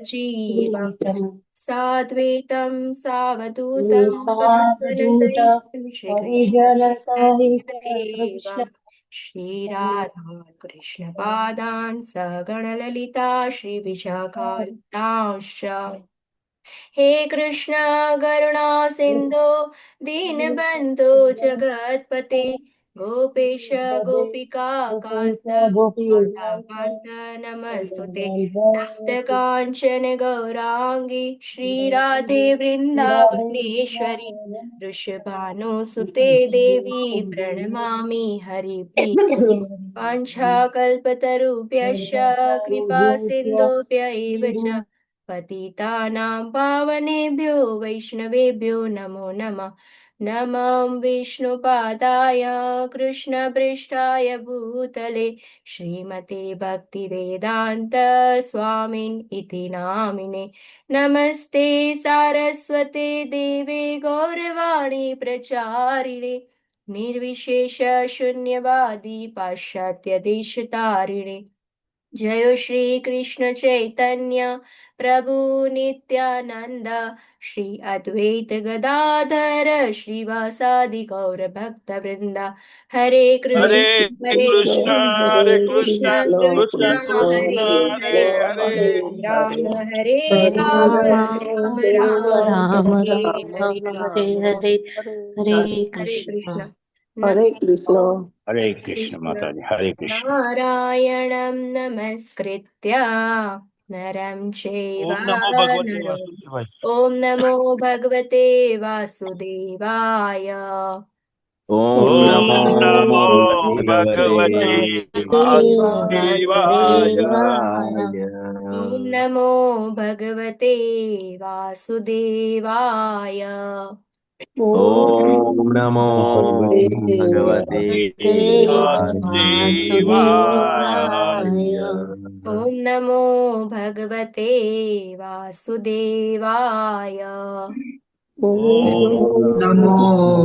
जीवा साद्वैतं सावधूतं परिजनसहितं श्रीकृष्ण चैतन्य देवा श्रीराधा कृष्णपादान् सगणललिता श्रीविशाखान्तांश्च हे कृष्ण करुणा सिंधु दीनबंधु जगत्पते गोपेश गोपिका कांत कांत नमस्तुते तप्त कांचन गौरांगी श्रीराधे वृंदावनेश्वरी वृषभानुसुते देवी प्रणमामि हरिप्रिये वाञ्छाकल्पतरुभ्यश्च कृपा सिन्धुभ्य एव च पतितानां पावनेभ्यो वैष्णवेभ्यो नमो नमः। नमः विष्णुपादाय कृष्णपृष्ठाय भूतले श्रीमते भक्तिवेदान्त स्वामिन् इति नामिने। नमस्ते सारस्वते देवे गौरवाणी प्रचारिणे निर्विशेष शून्यवादी पाश्चात्य देशतारिणे। जय श्री कृष्ण चैतन्य प्रभु नित्यानंद श्री अद्वैत गदाधर श्रीवासादि गौर भक्त वृंदा हरे कृष्ण हरे हरे कृष्णा कृष्ण हरे कृष्ण कृष्णा कृष्ण कृष्ण हरे कृष्ण हरे हरे हरे राम राम हरे हरे राम राम राम राम राम राम हरे राम हरे हरे हरे हरे हरे कृष्ण कृष्ण हरे कृष्ण हरे कृष्ण कृष्ण माता जी हरे कृष्ण। नारायणं नमस्कृत्य नरं चैव ओम नमो भगवते नरो वासुदेवाय। ॐ नमो भगवते वासुदेवाय ओम ओम नमो नमो भगवते भगवते वासुदेवाय। वासुदेवाय ॐ नमो भगवते वासुदेवाय ओम नमो भगवते भगवते वासुदेवाय। वासुदेवाय ॐ नमो भगवते वासुदेवाय ओम नमो नमो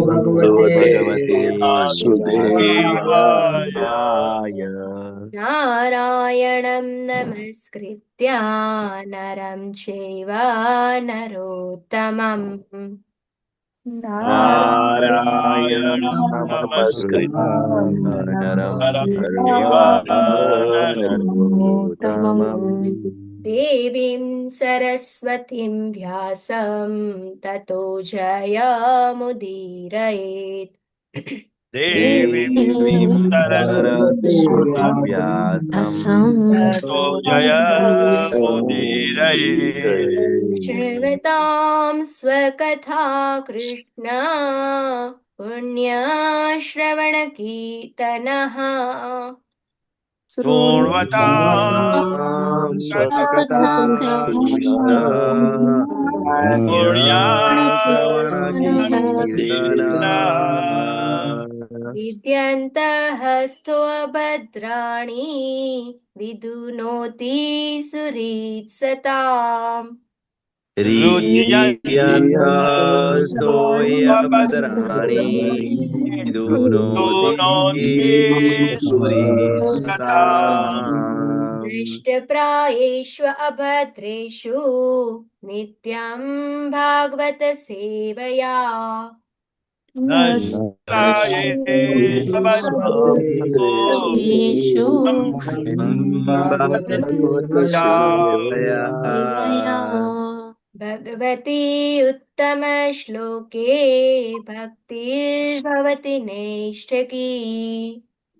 भगवते भगवते वासुदेवाय। वासुदेवाय। नारायणं नमस्कृत्य नरं चैव नरोत्तमम् नारायणं नमस्कृत्य नरं चैव नरोत्तमम् देवीं सरस्वतीं व्यासं ततो जयमुदीरयेत् देवीं देवीं सरस्वतीं सरस्वतीं व्यासं तो जय मुदीरये। शृण्वतां स्वकथा कृष्ण पुण्यश्रवणकीर्तनः शृण्वतां स्वकथा कृष्ण पुण्याश्रवणकीर्तनः विद्यन्तः स्तोभद्राणि विदुनोति सुरीत्सताम् हृदयन्तस्तोयभद्राणि विदुनोति सुरीसताम् दृष्टप्रायेष्व अभद्रेषु नित्यं भागवत सेवया येषु भगवतसेवया भगवती उत्तमश्लोके भक्तिर्भवति नैष्ठकी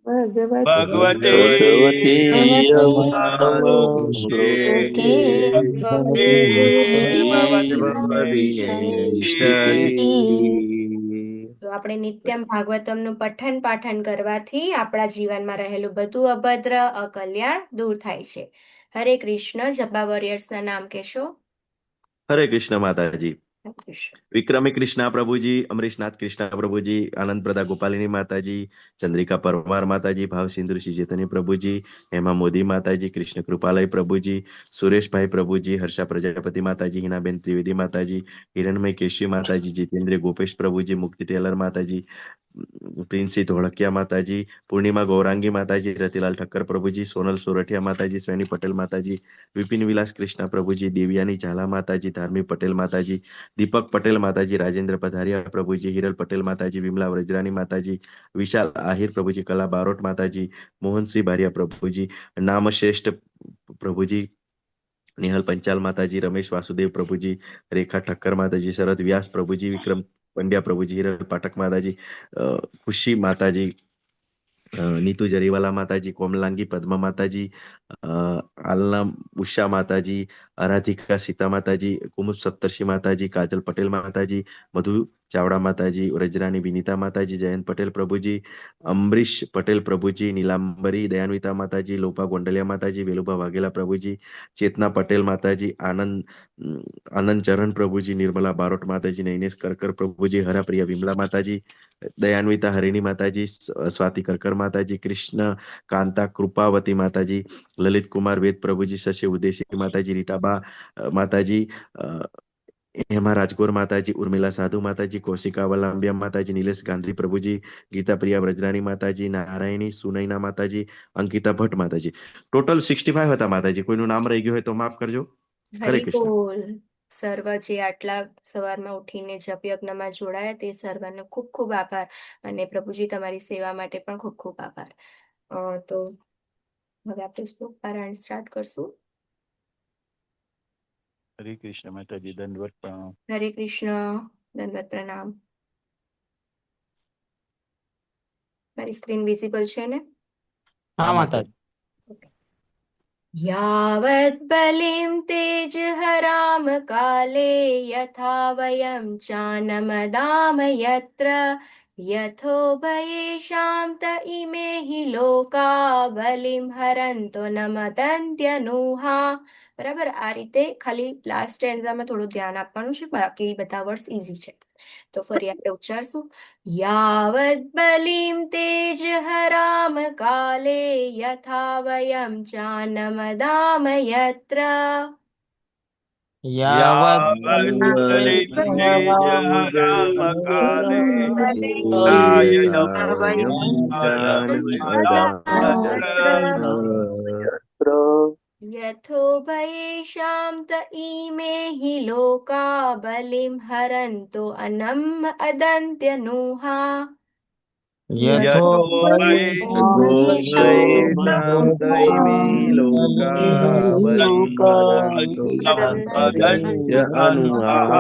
भगवते भगवती उत्तमश्लोके श्लोके भक्तिर्भवति भवति नैष्ठिकी। नैष्ठकी। તો આપણે નિત્યમ ભાગવતમનું પઠન પાઠન કરવાથી આપણા જીવનમાં રહેલું બધું અભદ્ર અકલ્યાણ દૂર થાય છે. હરે કૃષ્ણ. જબ્બા વોરિયર્સના નામ કહેશો? हरे कृष्ण माता जी। હરે કૃષ્ણ. विक्रमी कृष्णा प्रभु जी, अमरीशनाथ कृष्णा प्रभु जी, आनंद प्रदा गोपालिनी माता जी, चंद्रिका परमार माता जी, भाव सिंधु श्री चैतन्य प्रभु जी, हेमा मोदी माता जी, कृष्ण कृपालय प्रभु जी, सुरेश भाई प्रभु जी, हर्षा प्रजापति माता जी, हिनाबेन त्रिवेदी माता जी, हिरणमय केशवी माता जी, जितेंद्र गोपेश प्रभु जी, मुक्ति टेलर माता जी, પ્રિન્સી ધોળકિયા માતાજી, પૂર્ણિમા ગૌરાંગી માતાજી, રતિલાલ ઠક્કર પ્રભુજી, સોનલ સોરઠિયા માતાજી, શ્રેણી પટેલ માતાજી, વિપિન વિલાસ કૃષ્ણ પ્રભુજી, દેવિયાની ઝાલા માતાજી, ધાર્મી પટેલ માતાજી, દીપક પટેલ માતાજી, રાજેન્દ્ર પધારિયા પ્રભુજી, હિરલ પટેલ માતાજી, વિમલા વ્રજરાની માતાજી, વિશાલ આહિર પ્રભુજી, કલા બારોટ માતાજી, મોહનસિંહ બારિયા પ્રભુજી, નામ શ્રેષ્ઠ પ્રભુજી, નિહલ પંચાલ માતાજી, રમેશ વાસુદેવ પ્રભુજી, રેખા ઠક્કર માતાજી, શરદ વ્યાસ પ્રભુજી, વિક્રમ પંડ્યા પ્રભુજી, હિરલ પાઠક માતાજી, ખુશી માતાજી, નીતુ જરીવાલા માતાજી, કોમલાંગી પદ્મા માતાજી, આલના ઉષા માતાજી, આરાધિકા સીતા માતાજી, કુમુદ સપ્તર્ષિ માતાજી, કાજલ પટેલ માતાજી, મધુ ચાવડા માતાજી, રજરાની વિનીતા માતાજી, જયંત પટેલ પ્રભુજી, અમરીશ પટેલ પ્રભુજી, નીલાંબરી દયાન્વિતા માતાજી, લોપા ગોંડલિયા માતાજી, વેલુભા વાઘેલા પ્રભુજી, ચેતના પટેલ માતાજી, આનંદ ચરણ પ્રભુજી, નિર્મલા બારોટ માતાજી, નૈનેશ કરકર પ્રભુજી, હરાપ્રિયા વિમલા માતાજી, દયાન્વિતા હરિણી માતાજી, સ્વાતિ કરકર માતાજી, કૃષ્ણ કાંતા કૃપાવતી માતાજી, લલિત કુમાર વેદ પ્રભુજી, શશી ઉદેશી માતાજી, રીટાબા માતાજી, હેમા રાજગોર માતાજી, ઉર્મિલા સાધુ માતાજી, કૌશિકા વલ્લંબિયા માતાજી, નિલેશ ગાંધી પ્રભુજી, ગીતા પ્રિયા વ્રજરાની માતાજી, નારાયણી સુનૈના માતાજી, અંકિતા ભટ્ટ માતાજી. ટોટલ 65 હતા માતાજી. કોઈનું નામ રહી ગયું હોય તો માફ કરજો. હરે કૃષ્ણ. હરિબોલ. સર્વ જે આટલા સવારમાં ઉઠીને જપ યજ્ઞમાં જોડાયા તે સર્વનો ખૂબ ખૂબ આભાર અને પ્રભુજી તમારી સેવા માટે પણ ખૂબ ખૂબ આભાર. તો હવે આપણે શ્લોક પારાયણ સ્ટાર્ટ કરશું. હરે કૃષ્ણ માતાજી, દંડવત પ્રણામ. હરે કૃષ્ણ. દંડવત પ્રણામ. મારી સ્ક્રીન વિઝિબલ છે ને? હા માતાજી. यावत् बलिं तेजहराम काले यथा वयं चानमदाम यत्र यथोभयेषां त इमे हि लोका बलिं हरन्तो न मदन्त्यनुहा. બરાબર, આ રીતે ખાલી લાસ્ટ સ્ટેન્ઝામાં થોડું ધ્યાન આપવાનું છે, બાકી બધા વર્ડ્સ ઈઝી છે. તો ફરી આપણે ઉચ્ચારશું. यावत् बलिं तेजहराम काले यथा वयं चानमदाम यत्र યાવત બલિં તેજહરામ કાલે આયયમ यथोभयेषां त इमे हि लोका बलिं हरन्तो अनम् अदन्त्यनुहा. યથો ભયેષાં દૈમે લોકા બલિં હરન્ત્યનુહા.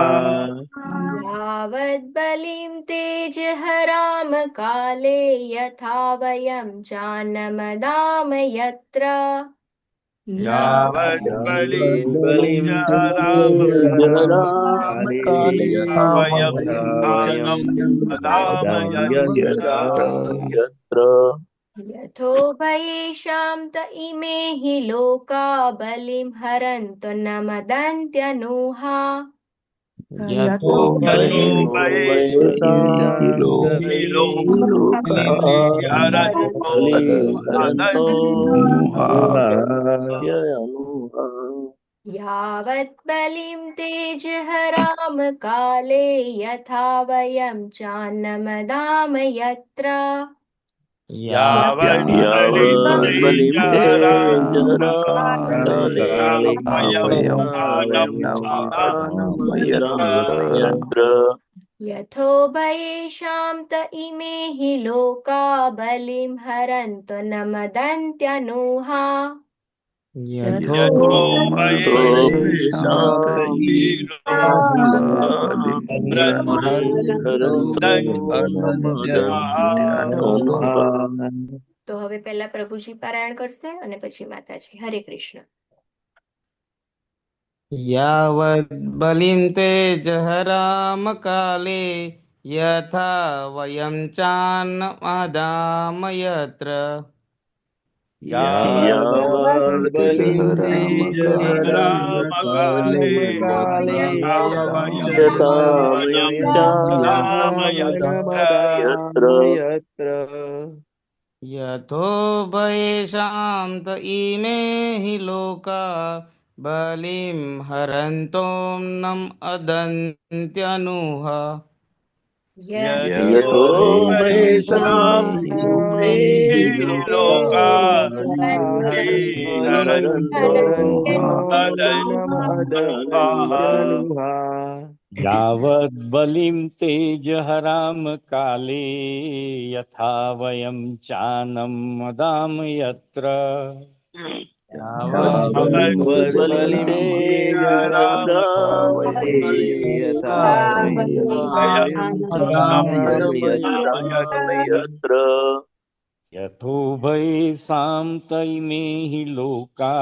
यावत् बलिं तेजहराम काले यथा वयं चानमदाम यत्र યાવત બલિં બલિં તેજહરામ કાલે વયમ આનમ અદામ યત્ર यथोभयेषां त इमे हि लोका बलिं हरन्तो न मदन्त्यनुहा. યથો यावत् बलिं तेजहराम काले यथा वयं चान्नमदाम यत्र યાવત બલિં તેજહરામ કાલે વયમ આનમ યત્ર यथोभयेषां त इमे हि लोका बलिं हरन्तो न मदन्त्यनुहा. યથો તો હવે પહેલા પ્રભુજી પારાયણ કરશે અને પછી માતાજી. હરે કૃષ્ણ. યાવત બલિં તેજહરામ કાલે યથા વયં ચાન્નમદામ યત્ર યાવત બલિં તેજહરામ કાલે યથા વયં ચાન્નમદામ યત્ર યથો ભયેષાં ત ઇમે હિ લોકા બલિં હરન્તો નમ અદન્ત્યનુહ. यतो वैशां ते लोका बलिं हरन्तो नमदन्त्यनुहा यावद्बलिं तेजहराम काले यथा वयं चानम् वदाम यत्र यावद्बलिं तेजहराम काले यथा वयं चानम् यत्र यथोभयेषां तैमे हि लोका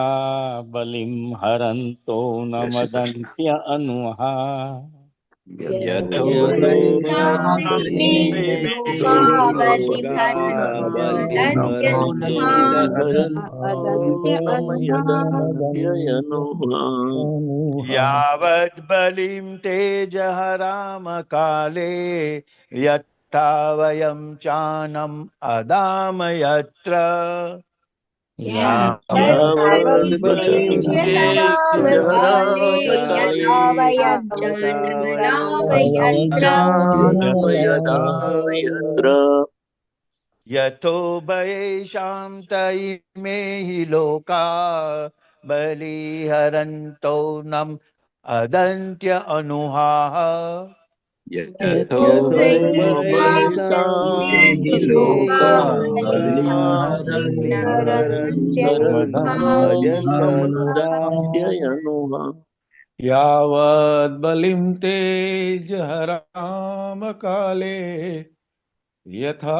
बलिं हरन्तो न मदन्त्य अनुहा यतो लोका बलिं हरन्तो यावद् बलिं तेजहराम काले यथा वयं चानम् अदाम यत्र यावद्बलिं तेजहराम काले यथा वयं यथा वयं चानमदाम यत्र यत्र यतो भयेषां तैमे हि लोका बलिहरन्तो नम् अदन्त्य अनुहाः यतो वैशां वैशां लोका बलिं हरन्तमदन्त्यनुहा यावद्बलिं तेजहराम काले यथा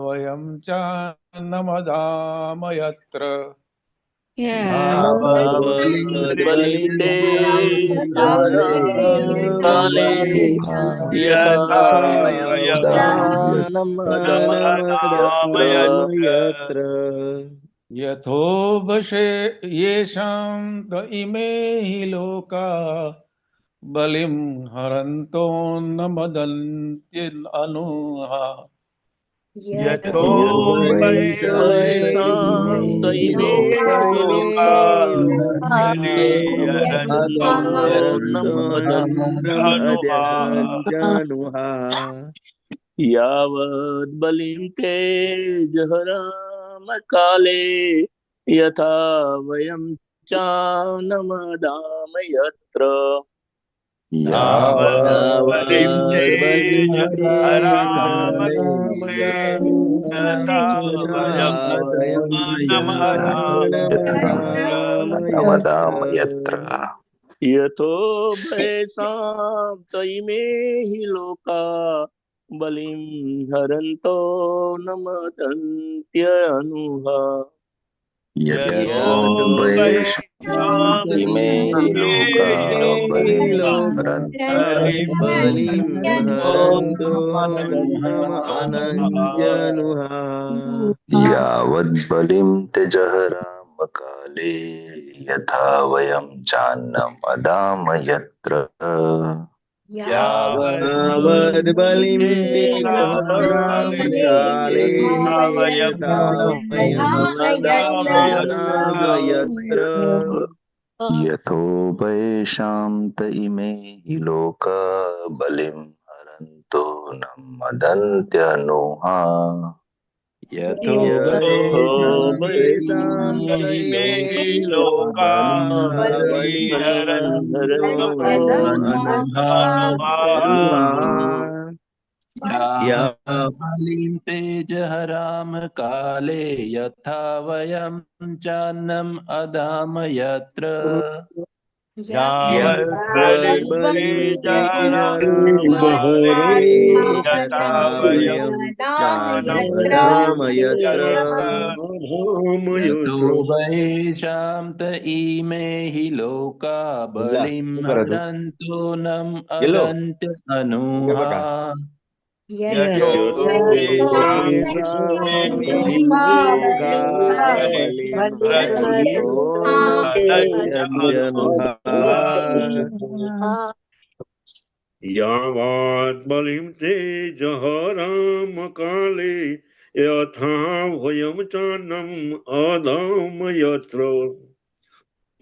वयं चान्नमदाम यत्र यावद्बलिं तेजहराम काले यथा वयं चानमदाम यत्र यथोवशे येषां त इमे हि लोका बलिं हरन्तो न मदन्त्यनुहा यतो वैशां तैमे लोका बलिहरन्तो नमदन्त्यनुहा यावद्बलिं तेजहराम काले यथा वयं चानमदाम यत्र यावद्बलिं यावद्बलिं तेजहराम तेजहराम यथा वयं यथा वयं चानमदाम चानमदाम यत्र यतो भयेषां तैमे हि लोका बलिं हरन्तो न मदन्त्यनुहा यतो यद्भयेषां भयेषां तैमे हि लोका बलिं हरन्तो नम अनन्त्यनुहा यावद्बलिं त्यजहराम काले यथा वयं चान्नम् अदाम यत्र यावद्बलिं तेजहराम काले यथा वयं चान्नमदाम यत्र यथोपयेषां त इमे हि लोका बलिं हरन्तो न मदन्त्यनुहा यतो वैशां तैमे लोका बलिहरन्तो नमदन्त्यनुहा यावद्बलिं तेजहराम काले यथा वयं चान्नम् अदाम यत्र यावद्बलिं यावद्बलिं तेजहराम काले तेजहरामकाले यथा यथा वयं वयं चानमदाम चानमदाम यत्र यतो वैशां त इमे हि लोका बलिं हरन्तो नम् अदन्त्य अनुहा यतो यतोऽपि लोका बलिं हरन्तो नमदन्त्यनुहा यावद्बलिं तेजहरामकाले यथा वयं चान्नम् अदाम यत्र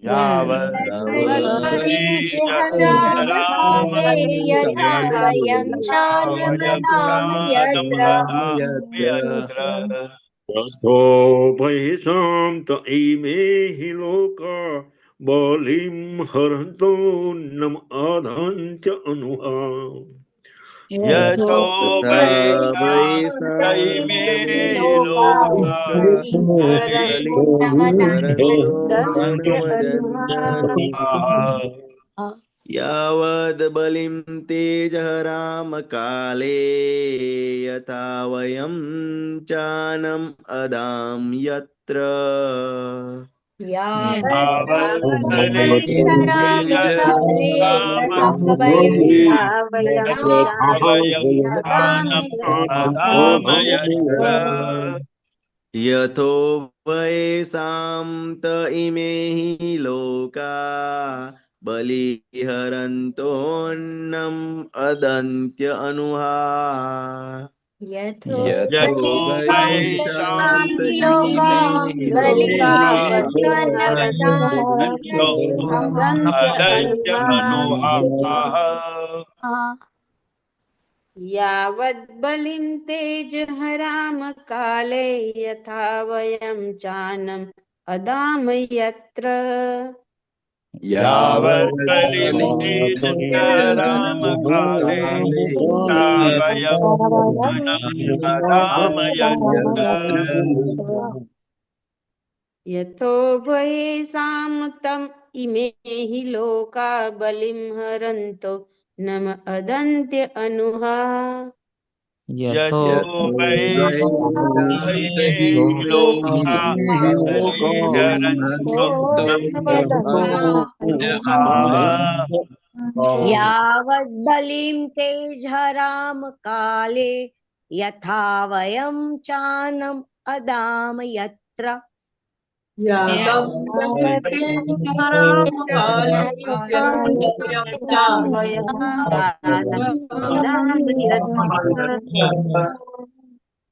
यद्बलिञ्जहरामकाले यथा वयं चान्मदाम यत्र तस्थोपैषां त इमे हि लोका बलिं हरन्तो नम अधन्त्य अनुहा यतो तथा वै लोका बलिं हरन्तो हरन्तो नमदन्त्यनुहा यावद् बलिं तेजहरामकाले यथा वयं चानम् अदां यत्र यावद्बलिञ्जहरामकाले यथा वयं यथो वयसां त इमे हि लोका बलिहरन्तोऽन्नम् अदन्त्य अनुहा यथो वैशां त लोका इमे हि बलिं लोका यावद्बलिं तेजहरामकाले यथा वयं चानम् अदाम यत्र यावद्बलिं तेजहरामकाले यत्र यथो वयेषां तम् इमे हि लोका बलिं हरन्तो नम अदन्त्य अनुहा यथो वैशां त इमे हि लोका बलिं हरन्तो नमोदन्त्य अनुहा यावद्बलिं तेजहरामकाले यथा वयं चानम् अदाम यत्र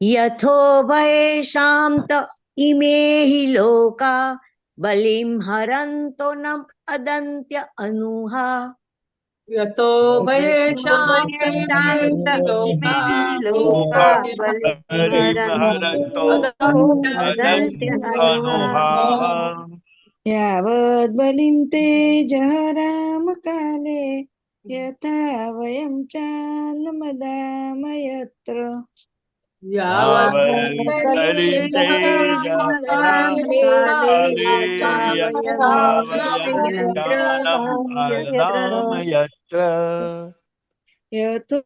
यथो वयेषां त इमे हि लोका बलिं हरन्तो नम अदन्त्य अनुहा यतो वयेषां लोका यावद्बलिं तेजहरामकाले यथा वयं चान्मदाम यत्र यतो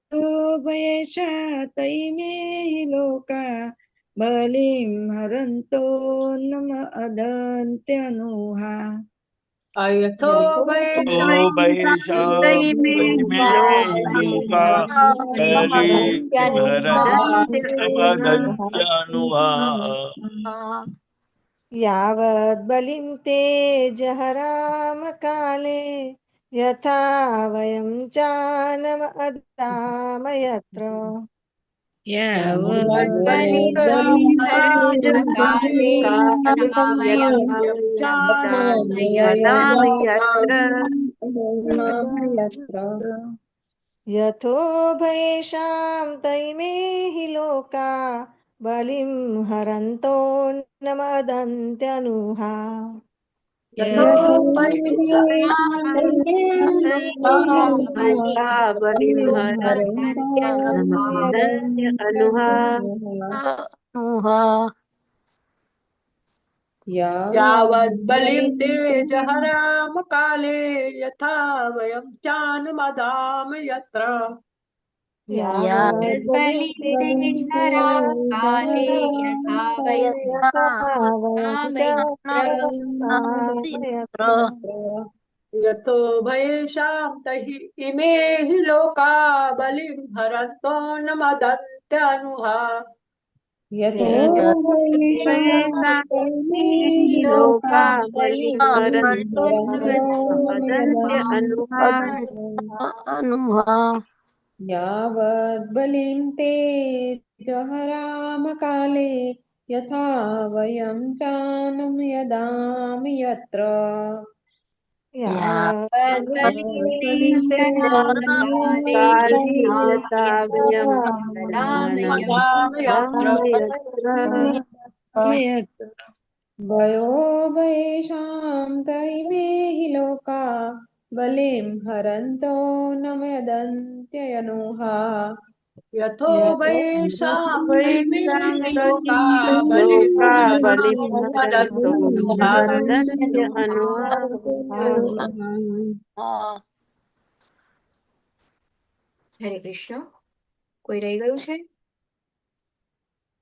वयशात इमे हि लोका बलिं हरन्तो नम अदन्त्यनुहा यथो वयेषां यावद्बलिं तेजहरामकाले यथा वयं चानम अदाम यत्र यावद्बलिञ्जहरामकाले यथा वयं यथोभयेषां तैमे हि लोका बलिं हरन्तो नमदन्त्यनुहा यावद्बलिं तेजहरामकाले यथा वयं चान्मदाम यत्र यावद्बलिञ्जहरामकाले यथा वयं यत्र यथो भयेषां तहि इमे हि लोका बलिं हरन्तो न मदन्त्यनुहा लोका बलिं हरन्तो अनुहा यावद्बलिं तेजहरामकाले यथा वयं चानुं यदामि यत्र कालेयतावयं यत्र रामयत्र भयो वैशां तैमे हि लोका बलिं हरन्तो न मदन्त्ययनुहा यथो वैशां तैमे लोका बलिं लोका बलिं हरन्तो हरन्तोऽनुहा नमदन्त्य अनुहा હરે કૃષ્ણ. કોઈ રહી ગયું છે?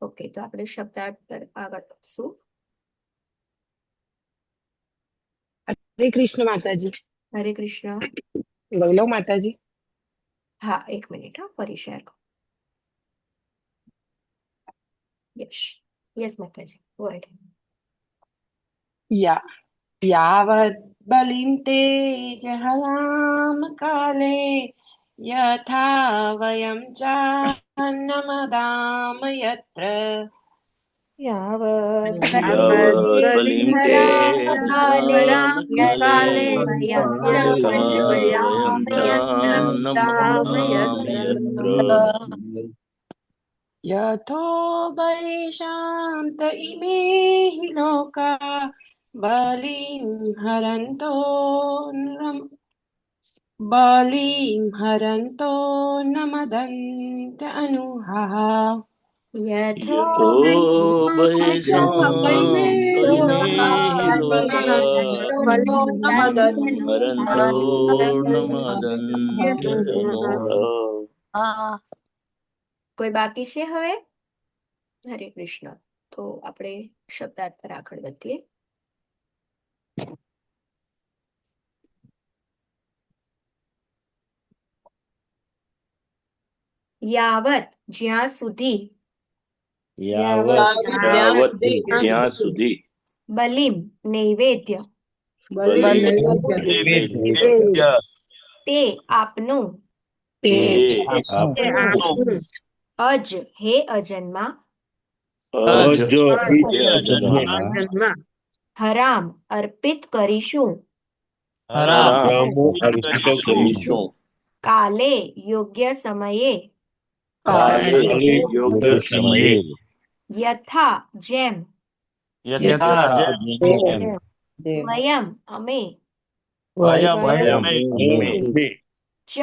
ઓકે, તો આપણે શબ્દાર્થ પર આગળ વધશું. હરે કૃષ્ણ માતાજી. હરે કૃષ્ણ. લઈ લો માતાજી. હા, એક મિનિટ, હા, ફરી શેર કરો. યસ માતાજી, ગો અહેડ. यावत् बलिं ते जहयाम काले यथा वयं चान्नमदाम यत्र यावत् यावत् बलिं ते जहायाम काले यथा वयं चान्नमदाम यत्र यथो वैशान्त इमे हि लोका बलिं हरन्तो न मदन्त अनुहा यथो यथो वैशान्त इमे हि लोका बलिं हरन्तो न मदन्त्यनुहा. કોઈ બાકી છે હવે? હરે કૃષ્ણ. તો આપણે શબ્દાર્થ પર આગળ વધીએ. યાવત જ્યાં સુધી, यावत् ज्યાં સુધી બલિમ નૈવેદ્ય, તે આપનું, અજ હે અજન્મા, અજ હે અજન્મા હરામ અર્પિત કરીશું, હરામ અર્પિત કરીશું, કાલે યોગ્ય સમયે, કાલે યોગ્ય સમયે, યથા જેમ, વયમ અમે, ચ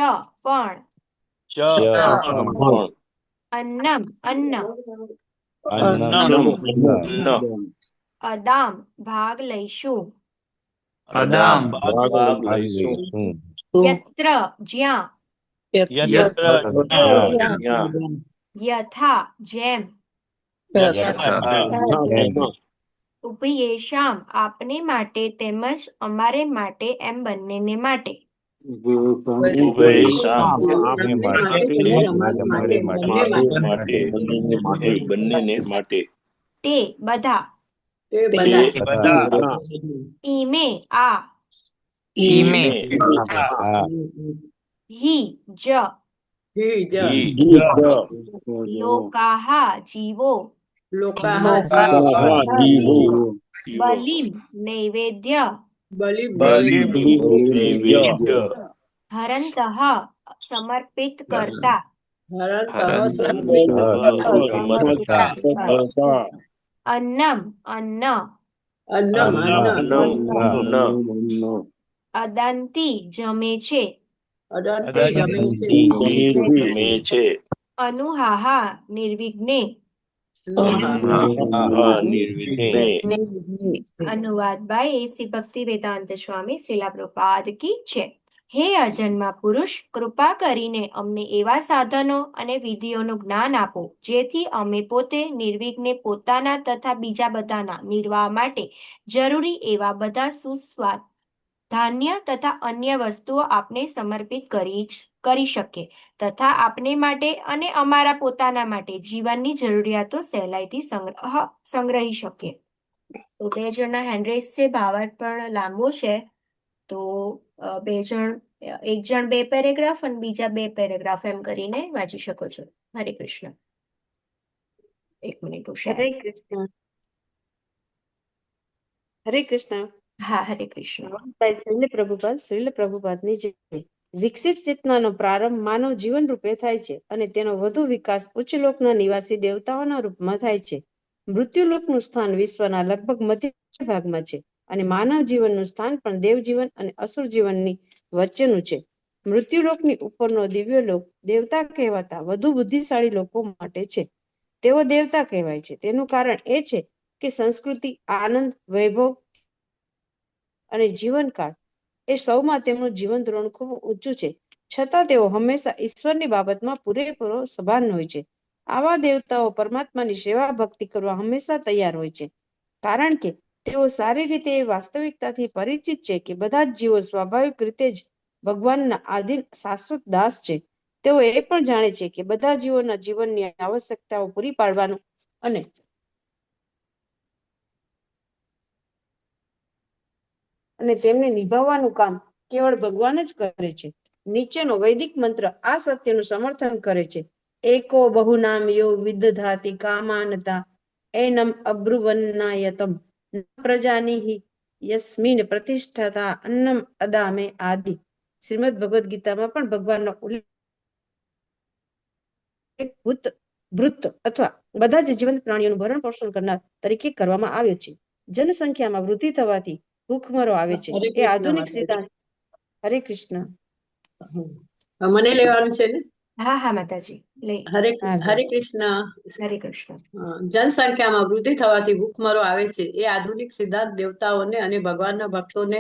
પણ, અન્નમ અન્ન, અદામ ભાગ લઈશું, ભાગ લઈશું, યત્ર જ્યાં, યથા જેમ, ઉભયેશામ આપને માટે તેમજ અમારે માટે એમ બંનેને માટે, બંનેને માટે, તે બધા, ઈમે આ, હિ જ, લોકાહા જીવો, બલિમ નૈવેદ્ય, હરંતઃ સમર્પિત કરતા, અન્નમ અન્ન, અદાંતિ જમે છે, અનુહાહા નિર્વિઘ્ને, અનુવાદ બાય એસી ભક્તિ વેદાંત સ્વામી શ્રીલા પ્રભુપાદ કી છે. હે અજન્મા પુરુષ, કૃપા કરીને અમને એવા સાધનો અને વિધિઓનું જ્ઞાન આપો જેથી અમે પોતે નિર્વિઘ્ને પોતાના તથા બીજા બધાના નિર્વાહ માટે જરૂરી એવા બધા સુસ્વાદ ધાન્ય તથા અન્ય વસ્તુઓ આપને સમર્પિત કરી શકે તથા આપને માટે અને અમારા પોતાના માટે જીવનની જરૂરિયાતો સહેલાઈથી સંગ્રહી શકે. તો 2 જણના હેન્ડરેસ છે, ભાવાર્થ પણ લાંબો છે. તો 2 જણ, એક જણ 2 પેરેગ્રાફ અને બીજા 2 પેરેગ્રાફ એમ કરીને વાંચી શકો છો. હરે કૃષ્ણ. એક મિનિટ. હરે કૃષ્ણ. હરે કૃષ્ણ. હા, હરે કૃષ્ણ. શ્રીલ પ્રભુપાદની જય. વિકસિત ચેતનાનો પ્રારંભ માનવ જીવન રૂપે થાય છે અને તેનો વધુ વિકાસ ઉચ્ચ લોકના નિવાસી દેવતાઓના રૂપમાં થાય છે. મૃત્યુલોકનું સ્થાન વિશ્વના લગભગ મધ્ય ભાગમાં છે અને માનવ જીવનનું સ્થાન પણ દેવજીવન અને અસુર જીવનની વચ્ચેનું છે. મૃત્યુલોકની ઉપરનો દિવ્ય લોક દેવતા કહેવાતા વધુ બુદ્ધિશાળી લોકો માટે છે. તેઓ દેવતા કહેવાય છે. તેનું કારણ એ છે કે સંસ્કૃતિ, આનંદ, વૈભવ અને જીવનકાળ એ સૌમાં તેમનું જીવન ધોરણ ખૂબ ઊંચું છે. છતાં તેઓ હંમેશા ઈશ્વરની બાબતમાં પૂરેપૂરો સભાન હોય છે. આવા દેવતાઓ પરમાત્માની સેવા ભક્તિ કરવા હંમેશા તૈયાર હોય છે, કારણ કે તેઓ સારી રીતે એ વાસ્તવિકતાથી પરિચિત છે કે બધા જ જીવો સ્વાભાવિક રીતે જ ભગવાનના આધીન શાશ્વત દાસ છે. તેઓ એ પણ જાણે છે કે બધા જીવોના જીવનની આવશ્યકતાઓ પૂરી પાડવાનું અને તેમને નિભાવવાનું કામ કેવળ ભગવાન જ કરે છે. નીચેનો વૈદિક મંત્ર આ સત્યનું સમર્થન કરે છે. એકો બહુનામ યો વિદધાતિ કામાનતા એનમ અબ્રુવન્નાયતમ પ્રજાનિહિ યસ્મિન પ્રતિષ્ઠતા અન્નમ અદામે આદિ. શ્રીમદ ભગવદ ગીતામાં પણ ભગવાનનો ઉલ્લેખ ભૃત અથવા બધા જ જીવંત પ્રાણીઓનું ભરણ પોષણ કરનાર તરીકે કરવામાં આવ્યો છે. જનસંખ્યામાં વૃદ્ધિ થવાથી ભૂખમરો આવે છે. એ આધુનિક સિદ્ધાંત. હરે કૃષ્ણ. મને લેવાનું છે ને? હા, હા માતાજી, લઈ. હરે કૃષ્ણ. હરે કૃષ્ણ. જનસંખ્યામાં વૃદ્ધિ થવાથી ભૂખમરો આવે છે. એ આધુનિક સિદ્ધાંત દેવતાઓને અને ભગવાનના ભક્તોને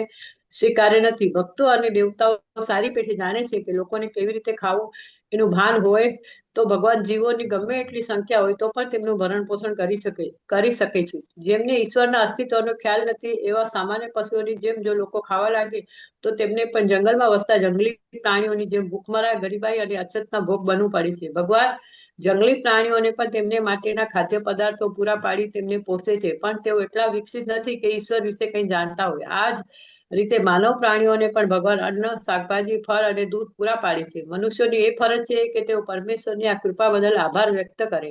સ્વીકાર્ય નથી. ભક્તો અને દેવતાઓ સારી પેઠે જાણે છે કે લોકોને કેવી રીતે ખાવું એનું ભાન હોય તો ભગવાન જીવોની ગમે એટલી સંખ્યા હોય તો પણ તેમનું ભરણ પોષણ કરી શકે છે. જેમને ઈશ્વરના અસ્તિત્વનો ખ્યાલ નથી એવા સામાન્ય પશુઓની જેમ જો લોકો ખાવા લાગે તો તેમને પણ જંગલમાં વસતા જંગલી પ્રાણીઓની જેમ ભૂખમરા, ગરીબાઈ અને અછતના ભોગ બનવું પડે છે. ભગવાન જંગલી પ્રાણીઓને પણ તેમને માટેના ખાદ્ય પદાર્થો પૂરા પાડી તેમને પોષે છે, પણ તેઓ એટલા વિકસિત નથી કે ઈશ્વર વિશે કંઈ જાણતા હોય. આ જ રીતે માનવ પ્રાણીઓને પણ ભગવાન અન્ન, શાકભાજી, ફળ અને દૂધ પૂરા પાડે છે. મનુષ્યોની એ ફરજ છે કે તેઓ પરમેશ્વરની આ કૃપા બદલ આભાર વ્યક્ત કરે.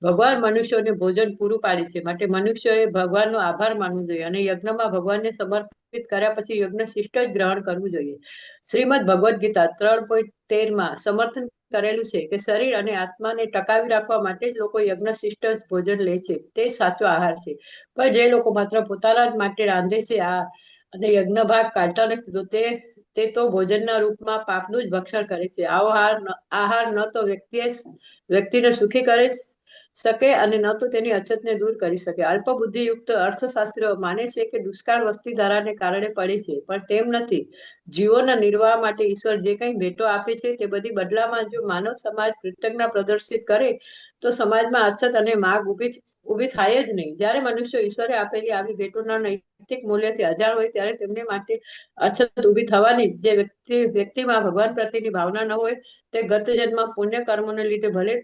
ભગવાન મનુષ્યોને ભોજન પૂરું પાડે છે, માટે મનુષ્યોએ ભગવાનનો આભાર માનવો જોઈએ અને યજ્ઞમાં ભગવાનને સમર્પિત કર્યા પછી યજ્ઞ શિષ્ટ જ ગ્રહણ કરવું જોઈએ. શ્રીમદ ભગવદ ગીતા 3.13 સમર્થન કરેલું છે કે શરીર અને આત્માને ટકાવી રાખવા માટે જ લોકો યજ્ઞ શિષ્ટ જ ભોજન લે છે. તે સાચો આહાર છે. પણ જે લોકો માત્ર પોતાના જ માટે રાંધે છે અને યજ્ઞ ભાગ કાઢતા નથી તે તો ભોજનના રૂપમાં પાપનું જ ભક્ષણ કરે છે. આવો આહાર ન તો વ્યક્તિને સુખી કરી શકે અને ન તો તેની અછતને દૂર કરી શકે. અલ્પ બુદ્ધિયુક્ત અર્થશાસ્ત્રીઓ માને છે કે દુષ્કાળ વસ્તી ધારાને કારણે પડે છે, પણ તેમ નથી. જીવોના નિર્વાહ માટે ઈશ્વર જે કંઈ ભેટો આપે છે તે બધી બદલામાં જો માનવ સમાજ કૃતજ્ઞતા પ્રદર્શિત કરે તો સમાજમાં અછત અને માગ ઊભી થાય જ નહીં. જ્યારે મનુષ્યો ઈશ્વરે આપેલી આવી ભેટોના નૈતિક મૂલ્યથી અજાણ હોય ત્યારે તેમને માટે અછત ઊભી થવાની. જે વ્યક્તિમાં ભગવાન પ્રત્યેની ભાવના ન હોય તે ગત જન્મમાં પુણ્ય કર્મોને લીધે ભલે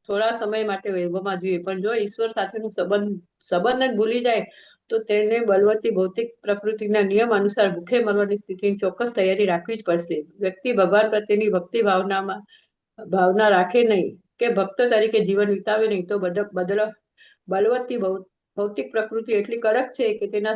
થોડા સમય માટે વૈભવમાં જોઈએ, પણ જો ઈશ્વર સાથેનું સંબંધ જ ભૂલી જાય તો તેને બલવતી ભૌતિક પ્રકૃતિના નિયમ અનુસાર ભૂખે મરવાની સ્થિતિની ચોક્કસ તૈયારી રાખવી જ પડશે. વ્યક્તિ ભગવાન પ્રત્યેની ભક્તિ ભાવના રાખે નહીં કે ભક્ત તરીકે જીવન વિતાવે નહીં તો બલવતી ભૌતિક પ્રકૃતિ એટલી કડક છે કે તેના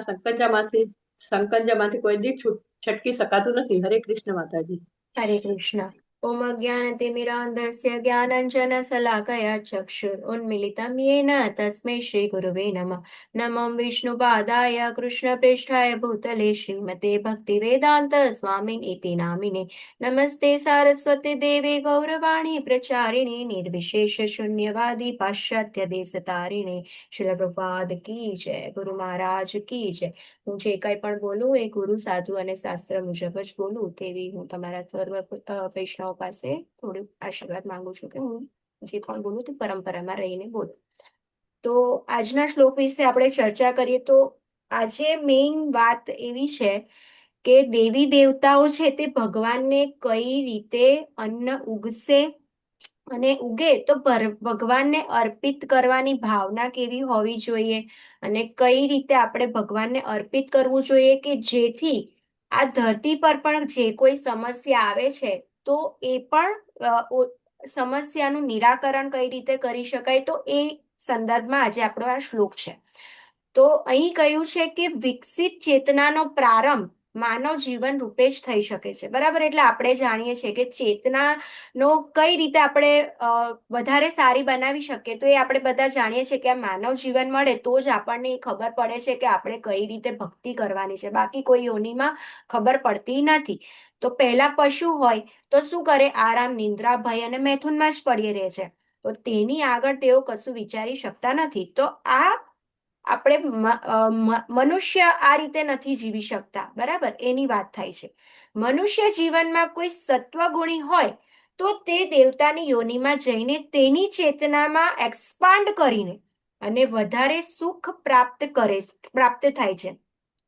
સંકંજામાંથી કોઈ દી છટકી શકાતું નથી. હરે કૃષ્ણ માતાજી. હરે કૃષ્ણ. ઓમ અજ્ઞાનતિમિરાન્ધસ્ય જ્ઞાનાંજનશલાકયા ચક્ષુરુન્મિલિतं येन તસ્मै શ્રી ગુરવે નમઃ. નમો વિષ્ણુપાદાય કૃષ્ણપ્રેષ્ઠાય ભૂતલે શ્રીમતે ભક્તિવેદાંત સ્વામિન ઇતિ નામિને. નમસ્તે સારસ્વતી દેવી ગૌરવાણી પ્રચારિણી નિર્વિશેષ શૂન્યવાદી પાશ્ચાત્ય દેશતારિણી. શ્રીલ પ્રભુપાદ કી જય. ગુરુ મહારાજ કી જય. હું જે કંઈ પણ બોલું એ ગુરુ, સાધુ અને શાસ્ત્ર મુજબ જ બોલું તેવી હું તમારા સર્વ વૈષ્ણવ પાસે થોડું આશીર્વાદ માંગુ છું કે હું જે પણ બોલું તે પરંપરામાં રહીને બોલું. તો આજના શ્લોક વિશે આપણે ચર્ચા કરીએ તો આજે મેઇન વાત એવી છે કે દેવી દેવતાઓ છે તે ભગવાનને કઈ રીતે અન્ન ઉગશે અને ઉગે તો ભગવાનને અર્પિત કરવાની ભાવના કેવી હોવી જોઈએ અને કઈ રીતે આપણે ભગવાનને અર્પિત કરવું જોઈએ કે જેથી આ ધરતી પર પણ જે કોઈ સમસ્યા આવે છે તો એ પણ સમસ્યાનું નિરાકરણ કઈ રીતે કરી શકાય, તો એ સંદર્ભમાં આજે આપણો આ શ્લોક છે. તો અહીં કહ્યું છે કે વિકસિત ચેતનાનો પ્રારંભ માનવ જીવન રૂપે જ થઈ શકે છે, બરાબર. એટલે આપણે જાણીએ છીએ કે ચેતનાનો કઈ રીતે આપણે વધારે સારી બનાવી શકીએ, તો એ આપણે બધા જાણીએ છીએ કે આ માનવ જીવન મળે તો જ આપણને ખબર પડે છે કે આપણે કઈ રીતે ભક્તિ કરવાની છે, બાકી કોઈ યોનિમાં ખબર પડતી નથી. તો પહેલા પશુ હોય તો શું કરે, આરામ, નિંદ્રા, ભય અને મૈથુનમાં જ પડી રહે છે. તો તેની આગળ તેઓ કશું વિચારી શકતા નથી. તો આ આપણે મનુષ્ય આ રીતે નથી જીવી શકતા, બરાબર, એની વાત થાય છે. મનુષ્ય જીવનમાં કોઈ સત્વગુણી હોય તો તે દેવતાની યોનિમાં જઈને તેની ચેતનામાં એક્સપાન્ડ કરીને અને વધારે સુખ પ્રાપ્ત થાય છે.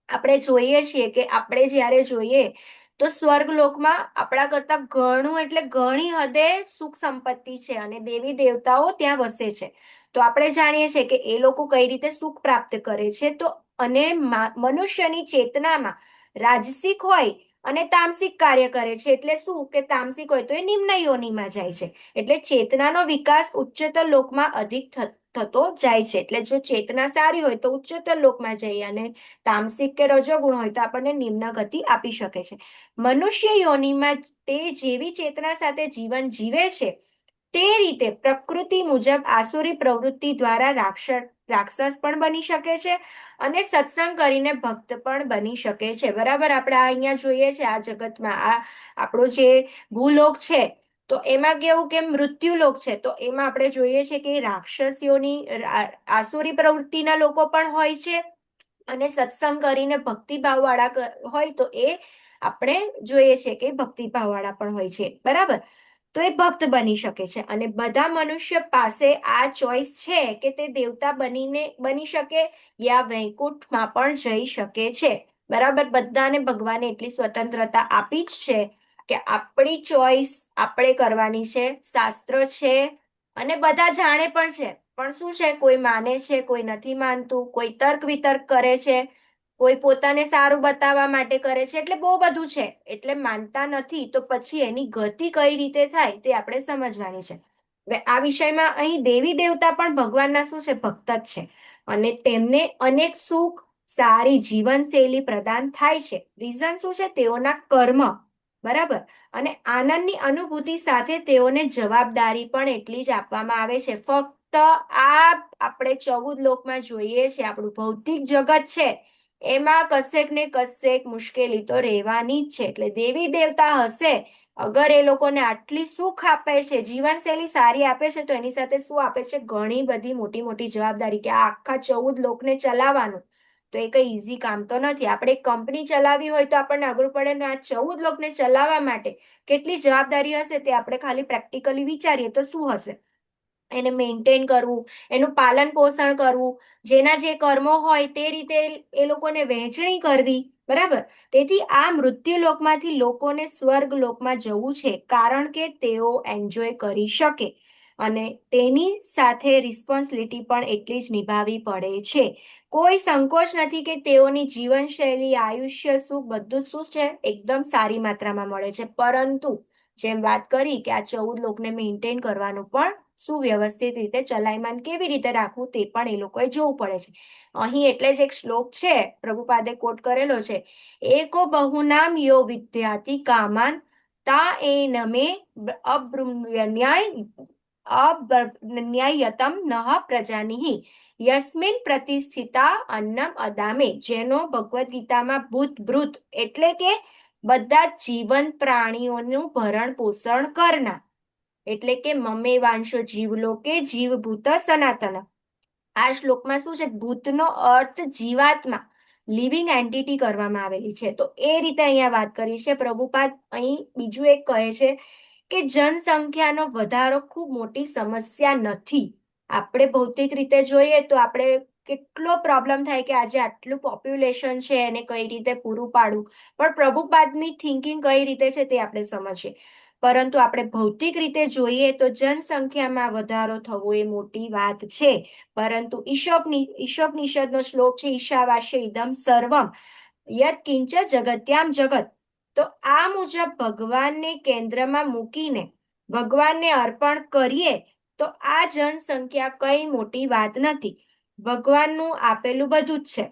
આપણે જોઈએ છીએ કે આપણે જ્યારે જોઈએ તો સ્વર્ગલોકમાં આપણા કરતા ઘણું એટલે ઘણી હદે સુખ સંપત્તિ છે અને દેવી દેવતાઓ ત્યાં વસે છે. તો આપણે જાણીએ છીએ કે એ લોકો કઈ રીતે સુખ પ્રાપ્ત કરે છે. તો અને મનુષ્યની ચેતનામાં રાજસિક હોય અને તામસિક કાર્ય કરે છે. એટલે શું કે તામસિક હોય તો એ નિમ્ન યોનિમાં જાય છે. એટલે ચેતનાનો વિકાસ ઉચ્ચતર લોકમાં અધિક થતો જાય છે. એટલે જો ચેતના સારી હોય તો ઉચ્ચતર લોકમાં જઈએ અને તામસિક કે રજોગુણ હોય તો આપણને નિમ્ન ગતિ આપી શકે છે. મનુષ્ય યોનિમાં તે જેવી ચેતના સાથે જીવન જીવે છે તે રીતે પ્રકૃતિ મુજબ આસુરી પ્રવૃત્તિ દ્વારા રાક્ષસ પણ બની શકે છે અને સત્સંગ કરીને ભક્ત પણ બની શકે છે, બરાબર. આપણે અહીંયા જોઈએ છે આ જગતમાં આ આપણો જે ભૂલોક છે તો એમાં કેવું કે મૃત્યુલોક છે. તો એમાં આપણે જોઈએ છે કે રાક્ષસીઓની આસુરી પ્રવૃત્તિના લોકો પણ હોય છે અને સત્સંગ કરીને ભક્તિભાવ વાળા હોય તો એ આપણે જોઈએ છે કે ભક્તિભાવ વાળા પણ હોય છે, બરાબર. તો એ ભક્ત બની શકે છે અને બધા મનુષ્ય પાસે આ ચોઈસ છે કે તે દેવતા બની શકે યા વૈકુંઠમાં પણ જઈ શકે છે, બરાબર. બધાને ભગવાને એટલી સ્વતંત્રતા આપી જ છે કે આપણી ચોઈસ આપણે કરવાની છે. શાસ્ત્ર છે અને બધા જાણે પણ છે, પણ શું છે, કોઈ માને છે, કોઈ નથી માનતું, કોઈ તર્ક વિતર્ક કરે છે, કોઈ પોતાને સારું બતાવવા માટે કરે છે. એટલે બહુ બધું છે. એટલે માનતા નથી તો પછી એની ગતિ કઈ રીતે થાય તે આપણે સમજવાની છે. હવે આ વિષયમાં અહીં દેવી દેવતા પણ ભગવાનના શું છે, ભક્ત જ છે અને તેમને અનેક સુખ, સારી જીવનશૈલી પ્રદાન થાય છે. રીઝન શું છે, તેઓના કર્મ, બરાબર. અને આનંદની અનુભૂતિ સાથે તેઓને જવાબદારી પણ એટલી જ આપવામાં આવે છે. ફક્ત આ આપણે 14 લોકમાં જોઈએ છે આપણું ભૌતિક જગત છે એમાં કશેક ને કશેક મુશ્કેલી તો રહેવાની જ છે. એટલે દેવી દેવતા હશે, અગર એ લોકોને આટલી સુખ આપે છે, જીવનશૈલી સારી આપે છે, તો એની સાથે શું આપે છે, ઘણી બધી મોટી મોટી જવાબદારી કે આ આખા 14 લોકને ચલાવવાનું તો એ કઈ ઈઝી કામ તો નથી. આપણે એક કંપની ચલાવવી હોય તો આપણને અઘરું પડે ને આ 14 લોકને ચલાવવા માટે કેટલી જવાબદારી હશે તે આપણે ખાલી પ્રેક્ટિકલી વિચારીએ તો શું હશે. એને મેન્ટેન કરવું, એનું પાલન પોષણ કરવું, જેના જે કર્મો હોય તે રીતે એ લોકોને વહેંચણી કરવી, બરાબર. તેથી આ મૃત્યુલોકમાંથી લોકોને સ્વર્ગલોકમાં જવું છે કારણ કે તેઓ એન્જોય કરી શકે અને તેની સાથે રિસ્પોન્સિબિલિટી પણ એટલી જ નિભાવવી પડે છે. કોઈ સંકોચ નથી કે તેઓની જીવનશૈલી, આયુષ્ય, સુખ બધું જ શું છે, એકદમ સારી માત્રામાં મળે છે. પરંતુ જેમ વાત કરી કે આ 14 લોકને મેન્ટેન કરવાનું પણ સુવ્યવસ્થિત રીતે ચલાયમાન કેવી રીતે રાખવું તે પણ એ લોકોએ જોવું પડે છે. અહીં એટલે જ એક શ્લોક છે, પ્રભુપાદે કોટ કરેલો છે, એકો બહુનામ યો વિદ્યાતિ કામાન તા એનમે અબ્રન્યાયતમ નઃ પ્રજાનિહિ યસ્મિન પ્રતિષ્ઠિતા અન્નમ અદામે. જેનો ભગવદ્ ગીતામાં ભૂત ભૃત એટલે કે બધા જીવંત પ્રાણીઓનું ભરણ પોષણ કરનાર, એટલે કે મમે વાંશો જીવલોકે જીવભૂત સનાતન. આ શ્લોકમાં શું છે, ભૂતનો અર્થ જીવાત્મા, લિવિંગ એન્ટિટી કરવામાં આવેલી છે. તો એ રીતે અહીંયા વાત કરી છે પ્રભુપાદ. અહીં બીજું એક કહે છે કે જનસંખ્યાનો વધારો ખૂબ મોટી સમસ્યા નથી. આપણે ભૌતિક રીતે જોઈએ તો આપણે કેટલો પ્રોબ્લેમ થાય કે આજે આટલું પોપ્યુલેશન છે એને કઈ રીતે પૂરું પાડવું, પણ પ્રભુપાદની થિંકિંગ કઈ રીતે છે તે આપણે સમજીએ. પરંતુ આપણે ભૌતિક રીતે જોઈએ તો જનસંખ્યામાં વધારો થવો એ મોટી વાત છે. પરંતુ ઈશોપનિષદનો શ્લોક છે, ઈશાવાસ્ય ઇદમ સર્વમ યત કિંચ જગત્યામ જગત. તો આ મુજબ ભગવાનને કેન્દ્રમાં મૂકીને ભગવાનને અર્પણ કરીએ તો આ જનસંખ્યા કઈ મોટી વાત નથી. ભગવાનનું આપેલું બધું જ છે,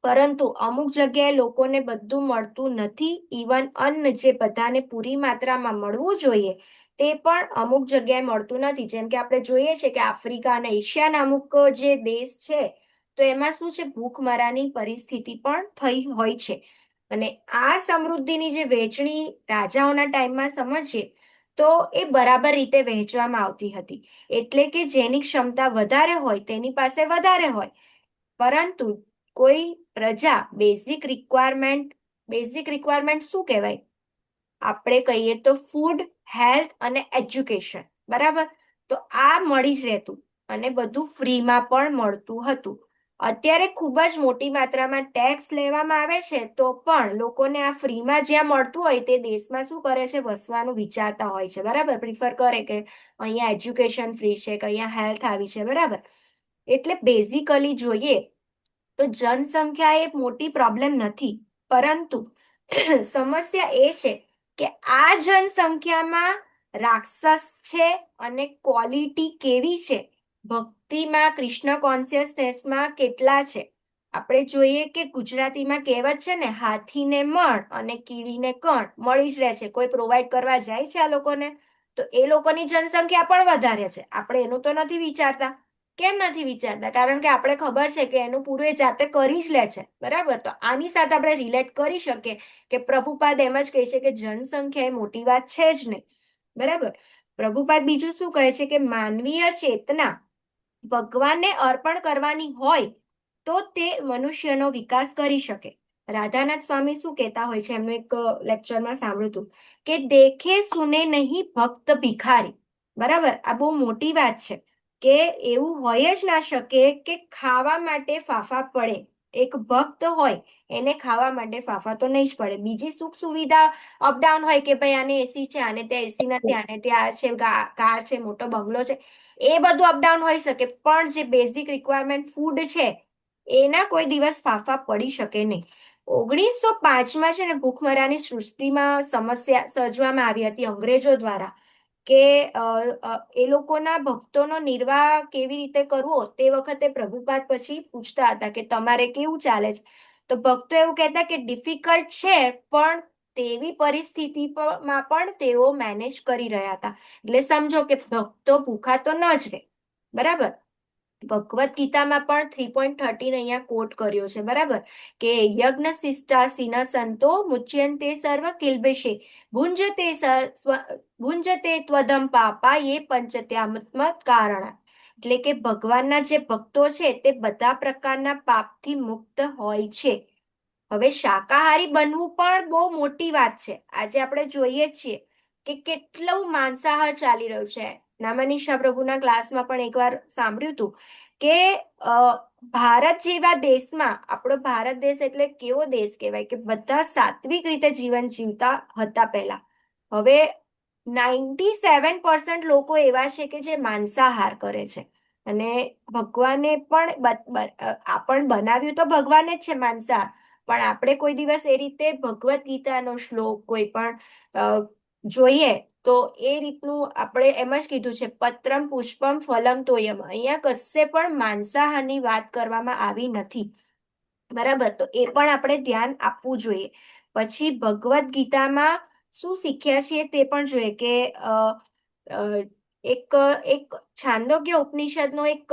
પરંતુ અમુક જગ્યાએ લોકોને બધું મળતું નથી. ઇવન અન્ન જે બધાને પૂરી માત્રામાં મળવું જોઈએ તે પણ અમુક જગ્યાએ મળતું નથી. જેમ કે આપણે જોઈએ છે કે આફ્રિકા અને એશિયાના અમુક જે દેશ છે તો એમાં શું છે, ભૂખમરાની પરિસ્થિતિ પણ થઈ હોય છે. અને આ સમૃદ્ધિની જે વહેંચણી રાજાઓના ટાઈમમાં સમજીએ તો એ બરાબર રીતે વહેંચવામાં આવતી હતી. એટલે કે જેની ક્ષમતા વધારે હોય તેની પાસે વધારે હોય, પરંતુ કોઈ પ્રજા બેઝિક રિક્વાયરમેન્ટ શું કહેવાય? આપણે કહીએ તો ફૂડ, હેલ્થ અને એજ્યુકેશન, બરાબર? તો આ મળી જ રહેતું અને બધું ફ્રીમાં પણ મળતું હતું. અત્યારે ખૂબ જ મોટી માત્રામાં ટેક્સ લેવામાં આવે છે તો પણ લોકોને આ ફ્રીમાં જ્યાં મળતું હોય તે દેશમાં શું કરે છે, વસવાનું વિચારતા હોય છે, બરાબર? પ્રિફર કરે કે અહીંયા એજ્યુકેશન ફ્રી છે કે અહીંયા હેલ્થ આવી છે, બરાબર? એટલે બેઝિકલી જોઈએ તો જનસંખ્યા એ મોટી પ્રોબ્લેમ નથી, પરંતુ સમસ્યા એ છે કે આ જનસંખ્યામાં રાક્ષસ છે અને ક્વોલિટી કેવી છે, ભક્તિમાં, કૃષ્ણ કોન્શિયસનેસમાં કેટલા છે. આપણે જોઈએ કે ગુજરાતીમાં કહેવત છે ને, હાથીને મણ અને કીડીને કણ મળી જ રહે છે. કોઈ પ્રોવાઈડ કરવા જાય છે આ લોકોને? તો એ લોકોની જનસંખ્યા પણ વધારે છે. આપણે એનું તો નથી વિચારતા. કેમ નથી વિચારતા? કારણ કે આપણે ખબર છે કે એનું પૂરું એ જાતે કરી જ લે છે, બરાબર? તો આની સાથે આપણે રિલેટ કરી શકીએ કે પ્રભુપાદ એમ જ કહે છે કે જનસંખ્યા એ મોટી વાત છે જ નહીં, બરાબર? પ્રભુપાદ બીજું શું કહે છે કે માનવીય ચેતના ભગવાનને અર્પણ કરવાની હોય તો તે મનુષ્યનો વિકાસ કરી શકે. રાધાનાથ સ્વામી શું કહેતા હોય છે, એમનું એક લેક્ચરમાં સાંભળ્યું હતું કે દેખે સુને નહીં ભક્ત ભિખારી, બરાબર? આ બહુ મોટી વાત છે કે એવું હોય જ ના શકે કે ખાવા માટે ફાફા પડે. એક ભક્ત હોય એને ખાવા માટે ફાફા તો નહીં જ પડે. બીજી સુખ સુવિધા અપડાઉન હોય કે ભાઈ આને એસી છે, આને ત્યાં એસી નથી, આને ત્યાં છે, કાર છે, મોટો બંગલો છે, એ બધું અપડાઉન હોઈ શકે, પણ જે બેઝિક રિક્વાયરમેન્ટ ફૂડ છે એના કોઈ દિવસ ફાફા પડી શકે નહીં. 1905માં છે ને ભૂખમરાની સૃષ્ટિમાં સમસ્યા સર્જવામાં આવી હતી અંગ્રેજો દ્વારા કે એ લોકોના ભક્તોનો નિર્વાહ કેવી રીતે કરવો તે વખતે પ્રભુપાદ પછી પૂછતા હતા કે તમારે કેવું ચાલે છે? તો ભક્તો એવું કહેતા કે ડિફિકલ્ટ છે, પણ તેવી પરિસ્થિતિમાં પણ તેઓ મેનેજ કરી રહ્યા હતા. એટલે સમજો કે ભક્તો ભૂખા તો ન જ રહે, બરાબર? ભગવદ્ ગીતામાં પણ 3.13 અહીંયા કોટ કર્યો છે, બરાબર? કે યજ્ઞ શિષ્ટા સિન સંતો મુચ્યંતે સર્વ કિલ્બિષે ભુંજતે ત્વદમ પાપા યે પંચત્યામત્મત કારણ. એટલે કે ભગવાનના જે ભક્તો છે તે બધા પ્રકારના પાપથી મુક્ત હોય છે. હવે શાકાહારી બનવું પણ બહુ મોટી વાત છે. આજે આપણે જોઈએ છીએ કે કેટલું માંસાહાર ચાલી રહ્યું છે. નામનીશા પ્રભુના ક્લાસમાં પણ એકવાર સાંભળ્યું હતું કે ભારત જેવા દેશમાં, આપણો ભારત દેશ એટલે કેવો દેશ કહેવાય કે બધા સાત્વિક રીતે જીવન જીવતા હતા પહેલા. હવે 97% લોકો એવા છે કે જે માંસાહાર કરે છે. અને ભગવાને પણ બનાવ્યું તો ભગવાને જ છે માંસાહાર, પણ આપણે કોઈ દિવસ એ રીતે ભગવદ્ ગીતાનો શ્લોક કોઈ પણ જોઈએ તો એ રીતનું આપણે એમ જ કીધું છે, પત્રમ પુષ્પમ ફલમ તોયમ. અહીંયા કશે પણ માંસાહારની વાત કરવામાં આવી નથી, બરાબર? તો એ પણ આપણે ધ્યાન આપવું જોઈએ. પછી ભગવદ્ ગીતામાં શું શીખ્યા છીએ તે પણ જોઈએ કે એક છાંદોગ્ય ઉપનિષદનો એક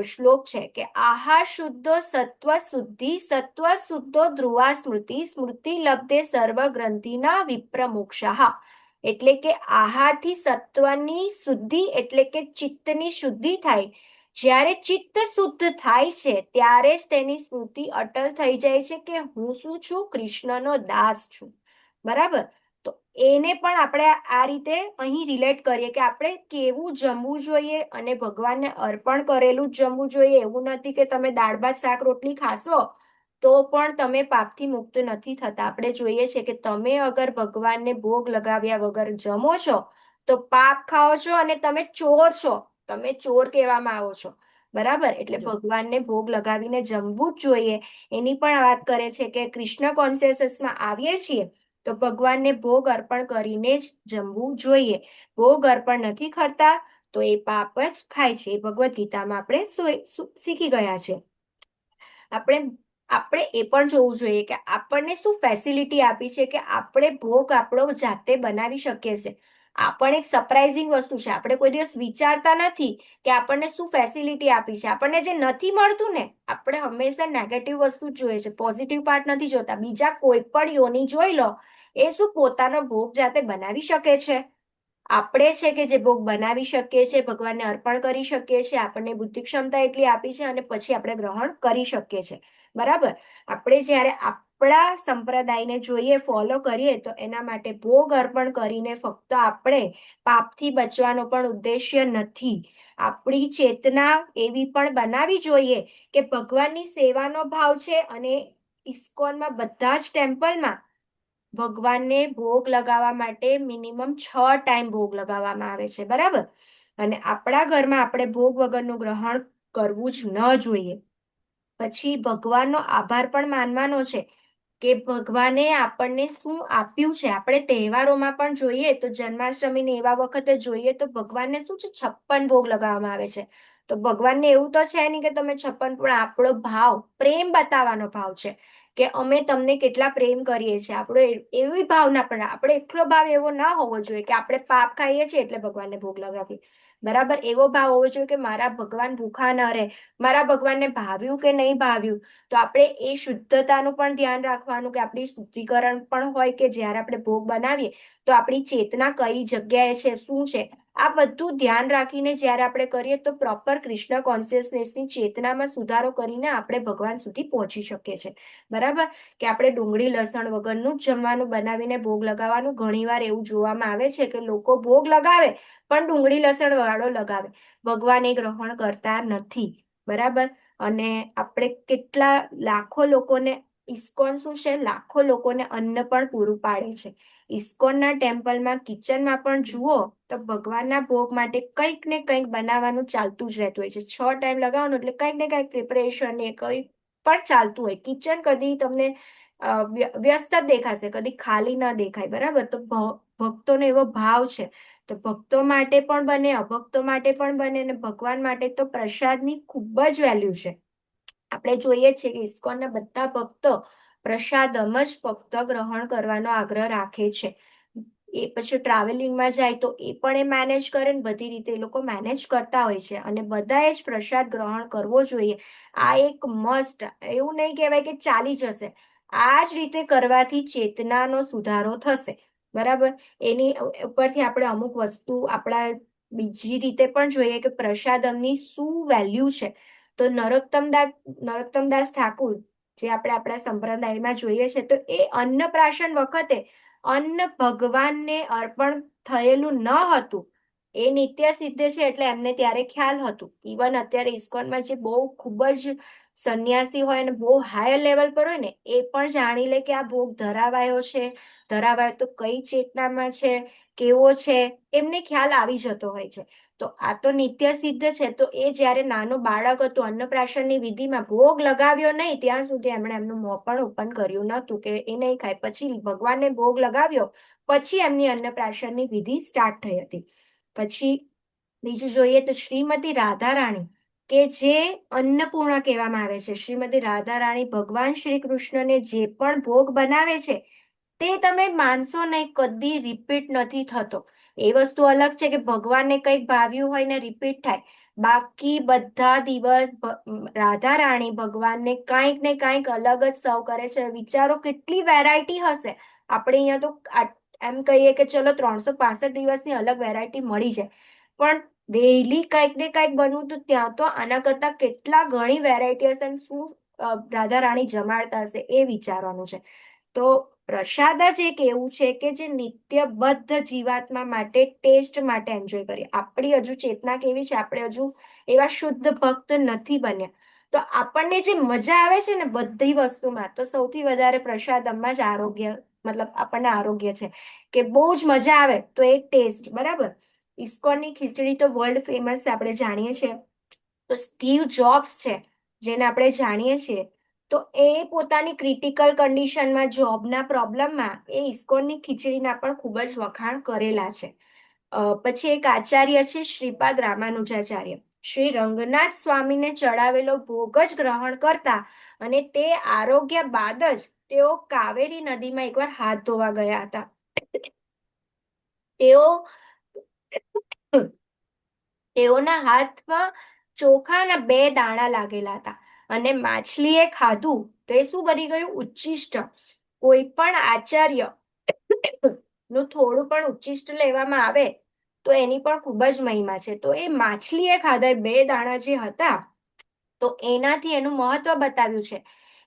શ્લોક છે કે આહાર શુદ્ધો સત્વ શુદ્ધિ સત્વ શુદ્ધો ધ્રુવા સ્મૃતિ સ્મૃતિ લબ્ધે સર્વ ગ્રંથિના વિપ્રમોક્ષા. એટલે કે આહારથી સત્વની શુદ્ધિ એટલે કે ચિત્તની શુદ્ધિ થાય. જ્યારે ચિત્ત શુદ્ધ થાય છે ત્યારે જ તેની સ્મૃતિ અટલ થઈ જાય છે કે હું શું છું? કૃષ્ણનો દાસ છું, બરાબર? તો એને પણ આપણે આ રીતે અહીં રિલેટ કરીએ કે આપણે કેવું જમવું જોઈએ અને ભગવાનને અર્પણ કરેલું જ જમવું જોઈએ. એવું નથી કે તમે દાળ ભાત શાક રોટલી ખાશો તો પણ તમે પાપથી મુક્ત નથી થતા. આપણે જોઈએ છે કે તમે અગર ભગવાનને ભોગ લગાવ્યા વગર જમો છો તો પાપ ખાઓ છો અને તમે ચોર છો, તમે ચોર કહેવામાં આવો છો, બરાબર? એટલે ભગવાનને ભોગ લગાવીને જમવું જ જોઈએ. એની પણ વાત કરે છે કે કૃષ્ણ કોન્શિયસનેસમાં આવીએ છીએ તો ભગવાનને ભોગ અર્પણ કરીને જ જમવું જોઈએ. ભોગ અર્પણ નથી કરતા તો એ પાપ જ ખાય છે. એ ભગવદ્ ગીતામાં આપણે શીખી ગયા છે. આપણે આપણે એ પણ જોવું જોઈએ કે આપણને શું ફેસિલિટી આપી છે કે આપણે ભોગ આપણો જાતે બનાવી શકીએ છીએ. આ પણ એક સરપ્રાઇઝિંગ વસ્તુ છે. આપણે કોઈ દિવસ વિચારતા નથી કે આપણને શું ફેસિલિટી આપી છે. આપણને જે નથી મળતું ને, આપણે હંમેશા નેગેટિવ વસ્તુ જ જોઈએ છે, પોઝિટિવ પાર્ટ નથી જોતા. બીજા કોઈ પણ યોની જોઈ લો, એ શું પોતાનો ભોગ જાતે બનાવી શકે છે? આપણે છે કે જે ભોગ બનાવી શકીએ છીએ, ભગવાનને અર્પણ કરી શકીએ છીએ. આપણને બુદ્ધિ ક્ષમતા એટલી આપી છે અને પછી આપણે ગ્રહણ કરી શકીએ છીએ. બરાબર. આપણે જ્યારે આપણા સંપ્રદાયને જોઈએ, ફોલો કરીએ, તો એના માટે ભોગ અર્પણ કરીને ફક્ત આપણે પાપથી બચવાનો પણ ઉદ્દેશ્ય નથી. આપણી ચેતના એવી પણ બનાવી જોઈએ કે ભગવાનની સેવાનો ભાવ છે. અને ઇસ્કોનમાં બધા જ ટેમ્પલમાં ભગવાનને ભોગ લગાવવા માટે મિનિમમ 6 ટાઈમ ભોગ લગાવવામાં આવે છે. બરાબર. અને આપણા ઘરમાં આપણે ભોગ વગરનું ગ્રહણ કરવું જ ન જોઈએ. પછી ભગવાનનો આભાર પણ માનવાનો છે કે ભગવાને આપણને શું આપ્યું છે. આપણે તહેવારોમાં પણ જોઈએ તો જન્માષ્ટમીને એવા વખતે જોઈએ તો ભગવાનને શું છે, 56 ભોગ લગાવવામાં આવે છે. તો ભગવાનને એવું તો છે નહીં કે તમે 56, પણ આપણો ભાવ, પ્રેમ બતાવવાનો ભાવ છે કે અમે તમને કેટલા પ્રેમ કરીએ છીએ. આપણો એવી ભાવના, પણ આપણે એટલો ભાવ એવો ના હોવો જોઈએ કે આપણે પાપ ખાઈએ છીએ એટલે ભગવાનને ભોગ લગાવીએ. બરાબર. એવો ભાવ હોવો જોઈએ કે મારા ભગવાન ભૂખા ન રહે, મારા ભગવાનને ભાવ્યું કે નહીં ભાવ્યું. તો આપણે એ શુદ્ધતાનું પણ ધ્યાન રાખવાનું કે આપણી શુદ્ધિકરણ પણ હોય કે જ્યારે આપણે ભોગ બનાવીએ તો આપણી ચેતના કઈ જગ્યાએ છે, શું છે, આ બધું ધ્યાન રાખીને જ્યારે આપણે કરીએ તો પ્રોપર કૃષ્ણ કોન્શિયસનેસની ચેતનામાં સુધારો કરીને આપણે ભગવાન સુધી પહોંચી શકીએ છીએ. બરાબર. કે આપણે ડુંગળી લસણ વગરનું જમવાનું બનાવીને ભોગ લગાવવાનું. ઘણીવાર એવું જોવામાં આવે છે કે લોકો ભોગ લગાવે પણ ડુંગળી લસણ વાળો લગાવે. ભગવાન એ ગ્રહણ કરતા નથી. બરાબર. અને આપણે કેટલા લાખો લોકોને, ઇસ્કોન શું છે, લાખો લોકોને અન્ન પણ પૂરું પાડે છે. ઇસ્કોનના ટેમ્પલમાં કિચનમાં પણ જુઓ તો ભગવાનના ભોગ માટે કંઈક ને કંઈક બનાવવાનું ચાલતું જ રહેતું હોય છે. 6 ટાઈમ લગાવવાનું એટલે કંઈક ને કંઈક પ્રિપરેશન એ કંઈ પણ ચાલતું હોય. કિચન કદી તમને વ્યસ્ત જ દેખાશે, કદી ખાલી ના દેખાય. બરાબર. તો ભક્તોનો એવો ભાવ છે. તો ભક્તો માટે પણ બને, અભક્તો માટે પણ બને, અને ભગવાન માટે તો પ્રસાદની ખૂબ જ વેલ્યુ છે. આપણે જોઈએ છીએ કે ઇસ્કોનના બધા ભક્તો પ્રસાદમ જ ફક્ત ગ્રહણ કરવાનો આગ્રહ રાખે છે. એ પછી ટ્રાવેલિંગમાં જાય તો એ પણ એ મેનેજ કરે ને, બધી રીતે એ લોકો મેનેજ કરતા હોય છે. અને બધાએ જ પ્રસાદ ગ્રહણ કરવો જોઈએ. આ એક મસ્ટ. એવું નહીં કહેવાય કે ચાલી જશે. આ જ રીતે કરવાથી ચેતનાનો સુધારો થશે. બરાબર. એની ઉપરથી આપણે અમુક વસ્તુ આપણા બીજી રીતે પણ જોઈએ કે પ્રસાદમની શું વેલ્યુ છે. તો નરોત્તમદાસ ઠાકુર, જે આપણે આપણા સંપ્રદાયમાં જોઈએ છે, તો એ અન્નપ્રાશન વખતે અન્ન ભગવાનને અર્પણ થયેલું ન હતું. એ નિત્ય સિદ્ધ છે એટલે એમને ત્યારે ખ્યાલ હતું. ઇવન અત્યારે ઇસ્કોનમાં જે બહુ ખૂબ જ સંન્યાસી હોય અને બહુ હાયર લેવલ પર હોય ને, એ પણ જાણી લે કે આ ભોગ ધરાવાયો છે, ધરાવાયો તો કઈ ચેતનામાં છે, કેવો છે, એમને ખ્યાલ આવી જતો હોય છે. તો આ તો નિત્ય સિદ્ધ છે. તો એ જ્યારે નાનું બાળક હતું, અન્નપ્રાશનની વિધિમાં ભોગ લગાવ્યો નહીં ત્યાં સુધી એમણે એમનું મોં પણ ઓપન કર્યું નહોતું કે એ નહીં ખાય. પછી ભગવાનને ભોગ લગાવ્યો, પછી એમની અન્નપ્રાશનની વિધિ સ્ટાર્ટ થઈ હતી. પછી બીજું જોઈએ તો શ્રીમતી રાધારાણી, કે જે અન્નપૂર્ણા કહેવામાં આવે છે. શ્રીમતી રાધારાણી ભગવાન શ્રી કૃષ્ણને જે પણ ભોગ બનાવે છે તે તમે માનશો નહીં, કદી રિપીટ નથી થતો. એ વસ્તુ અલગ છે કે ભગવાનને કંઈક ભાવ્યું હોય ને રિપીટ થાય. બાકી બધા દિવસ રાધારાણી ભગવાનને કાંઈક ને કાંઈક અલગ જ સર્વ કરે છે. વિચારો કેટલી વેરાયટી હશે. આપણે અહીંયા તો એમ કહીએ કે ચલો 365 દિવસની અલગ વેરાયટી મળી જાય, પણ ડેઈલી કંઈક ને કંઈક બનવું, તો ત્યાં તો આના કરતા કેટલા ઘણી વેરાયટી હશે. શું રાધા રાણી જમાડતા હશે એ વિચારવાનું છે. તો પ્રસાદ જ એક એવું છે કે જે નિત્યબદ્ધ જીવાત્મા માટે, ટેસ્ટ માટે એન્જોય કરીએ. આપણી હજુ ચેતના કેવી છે, આપણે હજુ એવા શુદ્ધ ભક્ત નથી બન્યા. તો આપણને જે મજા આવે છે ને બધી વસ્તુમાં, તો સૌથી વધારે પ્રસાદમમાં જ આરોગ્ય, મતલબ આપણને આરોગ્ય છે કે બહુ જ મજા આવે તો એ ટેસ્ટ. બરાબર. ઇસ્કોનની ખીચડી તો વર્લ્ડ ફેમસ છે, આપણે જાણીએ છીએ. તો સ્ટીવ જોબ્સ છે, જેને આપણે જાણીએ છીએ, તો એ પોતાની ક્રિટિકલ કન્ડિશનમાં, જોબના પ્રોબ્લેમમાં, એ ઇસ્કોનની ખીચડીના પણ ખૂબ જ વખાણ કરેલા છે. પછી એક આચાર્ય છે શ્રીપાદ રામાનુજાચાર્ય. શ્રી રંગનાથ સ્વામીને ચડાવેલો ભોગ જ ગ્રહણ કરતા અને તે આરોગ્ય બાદ જ તેઓ કાવેરી નદીમાં એકવાર હાથ ધોવા ગયા હતા. તેઓના હાથમાં ચોખાના 2 દાણા લાગેલા હતા અને માછલીએ ખાધું તો એ શું બની ગયું? ઉચ્ચિષ્ટ. કોઈ પણ આચાર્ય નું થોડું પણ ઉચ્ચિષ્ટ લેવામાં આવે તો એની પણ ખૂબ જ મહિમા છે. તો એ માછલીએ ખાધા 2 દાણા જે હતા તો એનાથી એનું મહત્વ બતાવ્યું છે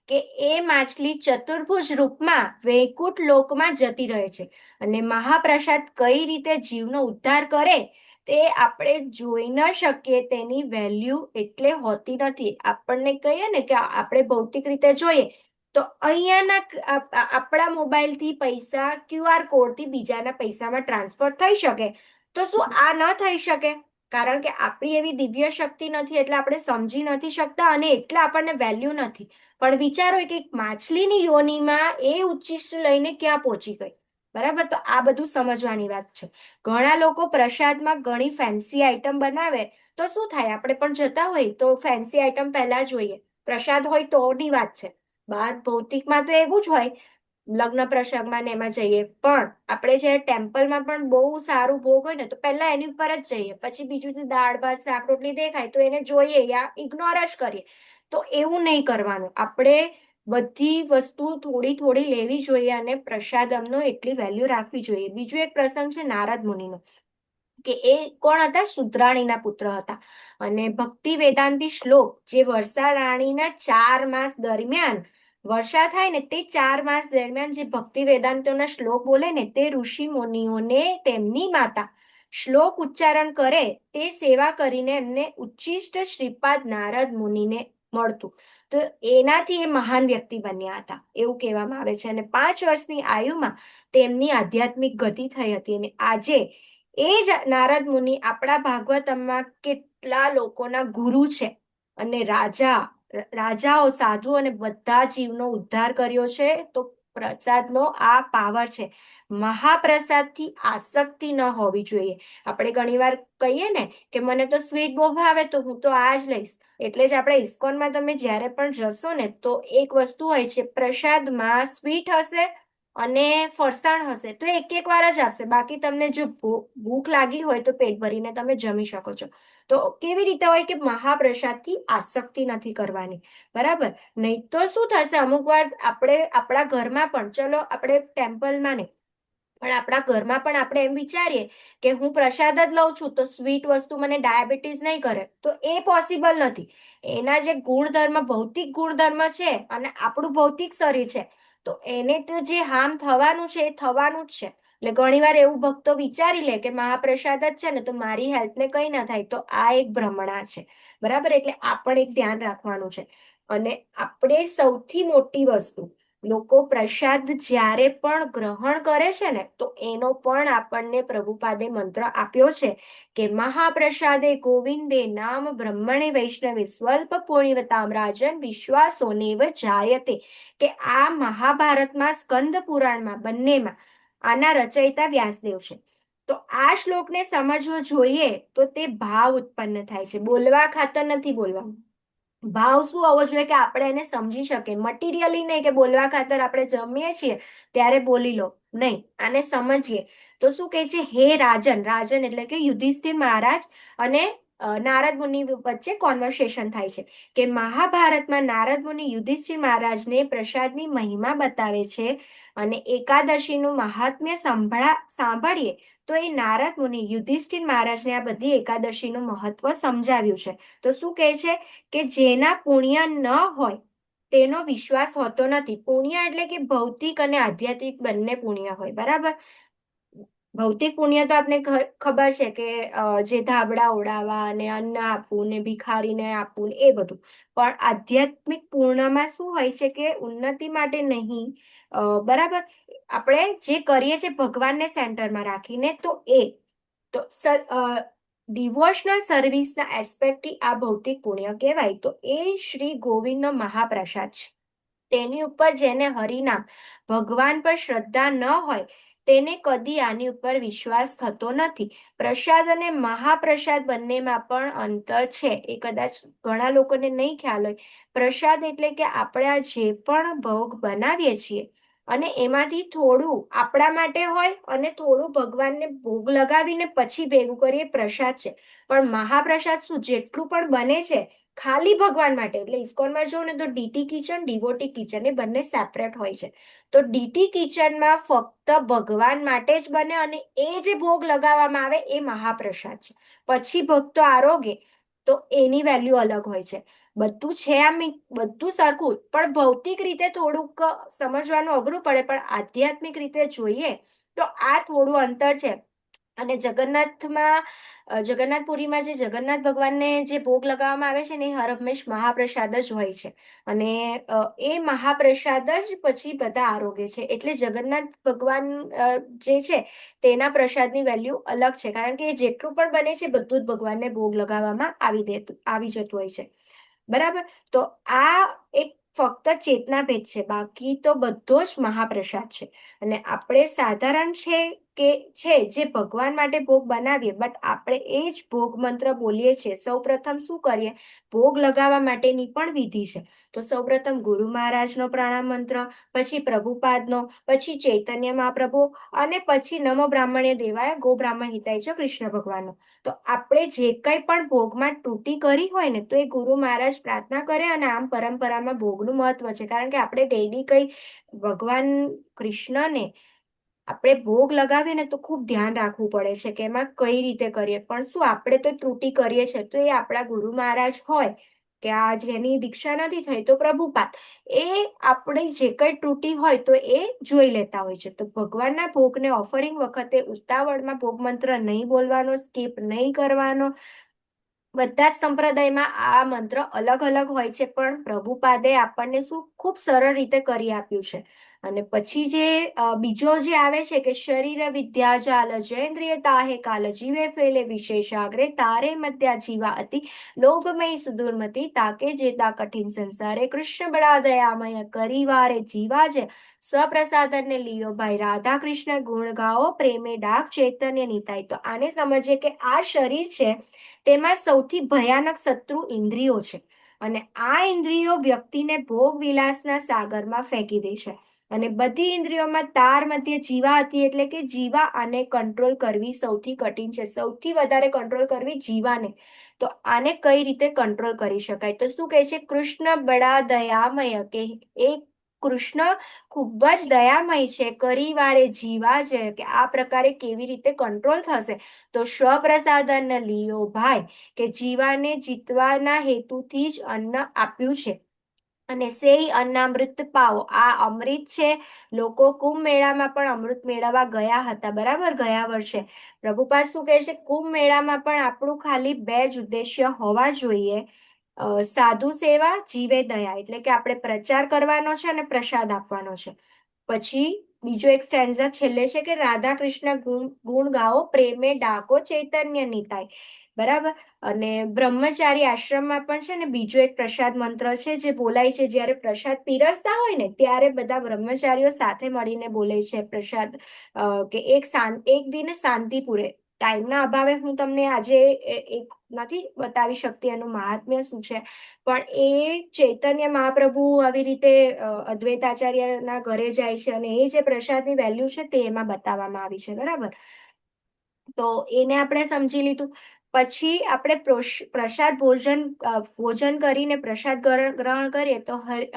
કે એ માછલી ચતુર્ભુજ રૂપમાં વૈકુંઠ લોકમાં જતી રહે છે અને મહાપ્રસાદ કઈ રીતે જીવનો ઉદ્ધાર કરે તે આપણે જોઈ ન શકીએ. તેની વેલ્યુ એટલે હોતી નથી. આપણને કહીએ ને કે આપણે ભૌતિક રીતે જોઈએ તો અહીંયાના આપણા મોબાઈલથી પૈસા QR કોડથી બીજાના પૈસામાં ટ્રાન્સફર થઈ શકે. તો શું આ ન થઈ શકે? કારણ કે આપણી એવી દિવ્ય શક્તિ નથી એટલે આપણે સમજી નથી શકતા અને એટલે આપણને વેલ્યુ નથી. પણ વિચારો કે માછલીની યોનિમાં એ ઉચ્ચિષ્ટ લઈને ક્યાં પહોંચી ગઈ. બરાબર? તો આ બધું સમજવાની વાત છે. ઘણા લોકો પ્રસાદમાં ઘણી ફેન્સી આઈટમ બનાવે તો શું થાય? આપણે પણ જતા હોય તો ફેન્સી આઈટમ પહેલા જોઈએ. પ્રસાદ હોય તોની વાત છે. બહાર ભૌતિકમાં તો એવું જ હોય, લગ્ન પ્રસંગમાં ને એમાં જઈએ. પણ આપણે જ્યારે ટેમ્પલમાં પણ બહુ સારું ભોગ હોય ને તો પહેલા એની ઉપર જ જઈએ. પછી બીજું દાળ ભાત શાક રોટલી દેખાય તો એને જોઈએ યા ઇગ્નોર જ કરીએ. તો એવું નહીં કરવાનું. આપણે બધી વસ્તુ થોડી થોડી લેવી જોઈએ અને પ્રસાદમનો એટલી વેલ્યુ રાખવી જોઈએ. બીજું એક પ્રસંગ છે નારદ મુનિનો કે એ કોણ હતા? શુદ્રાણીના પુત્ર હતા અને ભક્તિ વેદાંતી શ્લોક જે વર્ષા રાણીના 4 માસ દરમિયાન વર્ષા થાય ને તે 4 માસ દરમિયાન જે ભક્તિ વેદાંતોના શ્લોક બોલે ને તે ઋષિ મુનિઓને તેમની માતા શ્લોક ઉચ્ચારણ કરે તે સેવા કરીને એમને ઉચ્ચિષ્ટ શ્રીપાદ નારદ મુનિને મળતું. તો એનાથી એ મહાન વ્યક્તિ બન્યા હતા એવું કહેવામાં આવે છે. અને 5 વર્ષની આયુમાં તેમની આધ્યાત્મિક ગતિ થઈ હતી. અને આજે એ જ નારદ મુનિ આપણા ભાગવતમમાં કેટલા લોકોના ગુરુ છે અને રાજાઓ સાધુ અને બધા જીવનો ઉદ્ધાર કર્યો છે. તો પ્રસાદનો આ પાવર છે. મહાપ્રસાદથી આસક્તિ ન હોવી જોઈએ. આપણે ઘણીવાર કહીએ ને કે મને તો સ્વીટ બહુ ભાવે તો હું તો આ જ લઈશ. એટલે જ આપણે ઇસ્કોનમાં તમે જ્યારે પણ જશો ને તો એક વસ્તુ હોય છે, પ્રસાદમાં સ્વીટ હશે અને ફરસાણ હશે તો એક વાર જ આપશે. બાકી તમને જો ભૂખ લાગી હોય તો પેટ ભરીને તમે જમી શકો છો. તો કેવી રીતે હોય કે મહાપ્રસાદથી આસક્તિ નથી કરવાની. બરાબર? નહીં તો શું થશે? અમુક વાર આપણે આપણા ઘરમાં પણ, ચલો આપણે ટેમ્પલમાં નહીં પણ આપણા ઘરમાં પણ આપણે એમ વિચારીએ કે હું પ્રસાદ જ લઉં છું તો સ્વીટ વસ્તુ મને ડાયાબિટીસ નહીં કરે. તો એ પોસિબલ નથી. એના જે ગુણધર્મ, ભૌતિક ગુણધર્મ છે અને આપણું ભૌતિક શરીર છે તો એને તો જે હાર્મ થવાનું છે એ થવાનું જ છે. એટલે ઘણીવાર એવું ભક્તો વિચારી લે કે મહાપ્રસાદ જ છે ને તો મારી હેલ્થને કંઈ ના થાય. તો આ એક ભ્રમણા છે. બરાબર? એટલે આ પણ એક ધ્યાન રાખવાનું છે. અને આપણે સૌથી મોટી વસ્તુ, લોકો પ્રસાદ જ્યારે પણ ગ્રહણ કરે છે ને તો એનો પણ આપણને પ્રભુપાદે મંત્ર આપ્યો છે કે મહાપ્રસાદે ગોવિંદે નામ બ્રહ્મણે વૈષ્ણવે સ્વલ્પ પુણ્યવતામ રાજન વિશ્વાસોનેવ જાયતે. કે આ મહાભારતમાં સ્કંદ પુરાણમાં બંનેમાં આના રચયિતા વ્યાસદેવ છે. તો આ શ્લોકને સમજવો જોઈએ તો તે ભાવ ઉત્પન્ન થાય છે. બોલવા ખાતર નથી બોલવાનું. ભાવ શું હોવો જોઈએ કે આપણે એને સમજી શકીએ. મટીરિયલી નહીં કે બોલવા ખાતર આપણે જમીએ છીએ ત્યારે બોલી લો. નહીં, આને સમજીએ. તો શું કહે છે? હે રાજન. રાજન એટલે કે યુધિષ્ઠિર મહારાજ અને નારદ મુનિ વચ્ચે કોન્વર્સેશન થાય છે કે મહાભારતમાં નારદ મુનિ યુધિષ્ઠિર મહારાજને પ્રસાદની મહિમા બતાવે છે અને એકાદશીનું મહાત્મ્ય સાંભળીએ તો એ નારદ મુનિ યુધિષ્ઠિર મહારાજને આ બધી એકાદશીનું મહત્વ સમજાવ્યું છે. તો શું કહે છે કે જેના પુણ્ય ન હોય તેનો વિશ્વાસ હોતો નથી. પુણ્ય એટલે કે ભૌતિક અને આધ્યાત્મિક બંને પુણ્ય હોય. બરાબર? ભૌતિક પુણ્ય તો આપને ખબર છે કે જે ધાબળા ઓડાવવા અને અન્ન આપવું ને ભિખારીને આપવું ને એ બધું. પણ આધ્યાત્મિક પૂર્ણમાં શું હોય છે કે ઉન્નતિ માટે નહીં, બરાબર, આપણે જે કરીએ છીએ ભગવાનને સેન્ટરમાં રાખીને તો ડિવોશનલ સર્વિસના એસ્પેક્ટથી આ ભૌતિક પુણ્ય કહેવાય. તો એ શ્રી ગોવિંદનો મહાપ્રસાદ છે. તેની ઉપર જેને હરિનામ, ભગવાન પર શ્રદ્ધા ન હોય તેને કદી આની ઉપર વિશ્વાસ થતો નથી. પ્રસાદ અને મહાપ્રસાદ બંનેમાં પણ અંતર છે. એ કદાચ ઘણા લોકોને નહીં ખ્યાલ હોય. પ્રસાદ એટલે કે આપણે જે પણ ભોગ બનાવીએ છીએ અને એમાંથી થોડું આપણા માટે હોય અને થોડું ભગવાનને ભોગ લગાવીને પછી ભેગું કરીએ, પ્રસાદ છે. પણ મહાપ્રસાદ શું, જેટલું પણ બને છે ખાલી ભગવાન માટે. એટલે ઇસ્કોનમાં જો ને તો ડીટી કિચન, ડિવોટી કિચન એ બંને સેપરેટ હોય છે. તો ડીટી કિચનમાં ફક્ત ભગવાન માટે જ બને અને એ જે ભોગ લગાવવામાં આવે એ મહાપ્રસાદ છે. પછી ભક્તો આરોગે તો એની વેલ્યુ અલગ હોય છે. બધું છે આમ બધું સરખું, પણ ભૌતિક રીતે થોડુંક સમજવાનું અઘરું પડે, પણ આધ્યાત્મિક રીતે જોઈએ તો આ થોડું અંતર છે. અને જગન્નાથપુરીમાં જે જગન્નાથ ભગવાનને જે ભોગ લગાવવામાં આવે છે ને એ હર હંમેશ મહાપ્રસાદ જ હોય છે. અને એ મહાપ્રસાદ જ પછી બધા આરોગે છે. એટલે જગન્નાથ ભગવાન જે છે તેના પ્રસાદની વેલ્યુ અલગ છે, કારણ કે એ જેટલું પણ બને છે બધું જ ભગવાનને ભોગ લગાવવામાં આવી જતું હોય છે. બરાબર. તો આ એક ફક્ત ચેતના ભેદ છે, બાકી તો બધો જ મહાપ્રસાદ છે. અને આપણે સાધારણ છે કે છે જે ભગવાન માટે ભોગ બનાવીએ, બટ આપણે એ જ ભોગ મંત્ર બોલીએ છીએ. સૌપ્રથમ શું કરીએ, ભોગ લગાવવા માટેની પણ વિધિ છે. તો સૌપ્રથમ ગુરુ મહારાજનો પ્રણામ મંત્ર, પછી પ્રભુપાદનો, પછી ચૈતન્ય મહાપ્રભુ અને પછી નમો બ્રાહ્મણ્ય દેવાય ગો બ્રાહ્મણ હિતાય છે કૃષ્ણ ભગવાનનો. તો આપણે જે કંઈ પણ ભોગમાં તૂટી કરી હોય ને તો એ ગુરુ મહારાજ પ્રાર્થના કરે. અને આમ પરંપરામાં ભોગનું મહત્વ છે, કારણ કે આપણે ડેઈલી કંઈ ભગવાન કૃષ્ણને આપણે ભોગ લગાવીએ ને તો ખૂબ ધ્યાન રાખવું પડે છે કે એમાં કઈ રીતે કરીએ. પણ શું આપણે તો ત્રુટી કરીએ છીએ, તો એ આપણા ગુરુ મહારાજ હોય કે આ જેની દીક્ષા નથી થઈ તો પ્રભુપાદ, એ આપણે જે કંઈ ત્રુટી હોય તો એ જોઈ લેતા હોય છે. તો ભગવાનના ભોગને ઓફરિંગ વખતે ઉતાવળમાં ભોગ મંત્ર નહીં બોલવાનો, સ્કીપ નહીં કરવાનો. બધા જ સંપ્રદાયમાં આ મંત્ર અલગ અલગ હોય છે, પણ પ્રભુપાદે આપણને શું ખૂબ સરળ રીતે કરી આપ્યું છે. અને પછી જે બીજો જે આવે છે કે શરીર વિદ્યા જાલ જૈન્દ્રિય તાહે કાલ જીવે ફેલે વિશેષાગ્રે તારે મધ્યા જીવા અતિ લોભમય સુદુર્મતી તાકે જેતા કઠિન સંસારે કૃષ્ણ બડા દયામય કરીવારે જીવા જે સ્વપ્રસાદન ને લિયો ભાઈ રાધા કૃષ્ણ ગુણ ગાઓ પ્રેમે ડાક ચૈતન્ય નીતાય. તો આને સમજીએ કે આ શરીર છે તેમાં સૌથી ભયાનક શત્રુ ઇન્દ્રિયો છે. અને આ ઇન્દ્રિયો વ્યક્તિને ભોગ વિલાસના સાગરમાં ફેંકી દે છે. અને બધી ઇન્દ્રિયોમાં તાર મધ્ય જીવા હતી, એટલે કે જીવા આને કંટ્રોલ કરવી સૌથી કઠિન છે. સૌથી વધારે કંટ્રોલ કરવી જીવાને. તો આને કઈ રીતે કંટ્રોલ કરી શકાય, તો શું કહે છે, કૃષ્ણ બડા દયામય, કે એ કૃષ્ણ ખૂબ જ દયામય છે. કરીવારે જીવા છે, કે આ પ્રકારે કેવી રીતે કંટ્રોલ થશે, તો સ્વપ્રસાદન લિયો ભાઈ, કે જીવાને જીતવાના હેતુથી જ અન્ન આપ્યું છે. અને સેઈ અન્નામૃત પાવો, આ અમૃત છે. લોકો કુંભ મેળામાં પણ અમૃત મેળવવા ગયા હતા, બરાબર, ગયા વર્ષે. પ્રભુપાદ શું કહે છે, કુંભ મેળામાં પણ આપણું ખાલી બે જ ઉદ્દેશ્ય હોવા જોઈએ, સાધુ સેવા, જીવે દયા. એટલે કે આપણે પ્રચાર કરવાનો છે અને પ્રસાદ આપવાનો છે. પછી બીજો એક સ્ટેન્ઝા છેલ્લે છે કે રાધા કૃષ્ણ ગુણ ગાઓ પ્રેમે ડાકો ચૈતન્ય નીતાય. બરાબર. અને બ્રહ્મચારી આશ્રમમાં પણ છે ને બીજો એક પ્રસાદ મંત્ર છે જે બોલાય છે. જ્યારે પ્રસાદ પીરસતા હોય ને ત્યારે બધા બ્રહ્મચારીઓ સાથે મળીને બોલે છે પ્રસાદ, કે એક દિને શાંતિપુરે. ટાઈમના અભાવે હું તમને આજે એક નથી બતાવી શકતી એનું મહાત્મ્ય શું છે, પણ એ ચૈતન્ય મહાપ્રભુ આવી રીતે અદ્વૈતાચાર્યના ઘરે જાય છે અને એ જે પ્રસાદની વેલ્યુ છે તે એમાં બતાવવામાં આવી છે. બરાબર. તો એને આપણે સમજી લીધું. પછી આપણે પ્રસાદ ભોજન કરીને પ્રસાદ ગ્રહણ કરીએ તો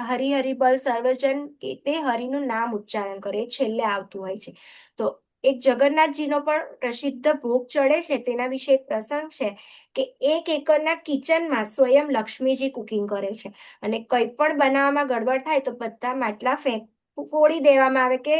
હરિ બલ સર્વજન, તે હરિનું નામ ઉચ્ચારણ કરે, છેલ્લે આવતું હોય છે. તો એક જગન્નાથજીનો પણ પ્રસિદ્ધ ભોગ ચડે છે, તેના વિશે એક પ્રસંગ છે કે 1 એકરના કિચનમાં સ્વયં લક્ષ્મીજી કુકિંગ કરે છે. અને કંઈ પણ બનાવવામાં ગડબડ થાય તો બધા માટલા ફોડી દેવામાં આવે, કે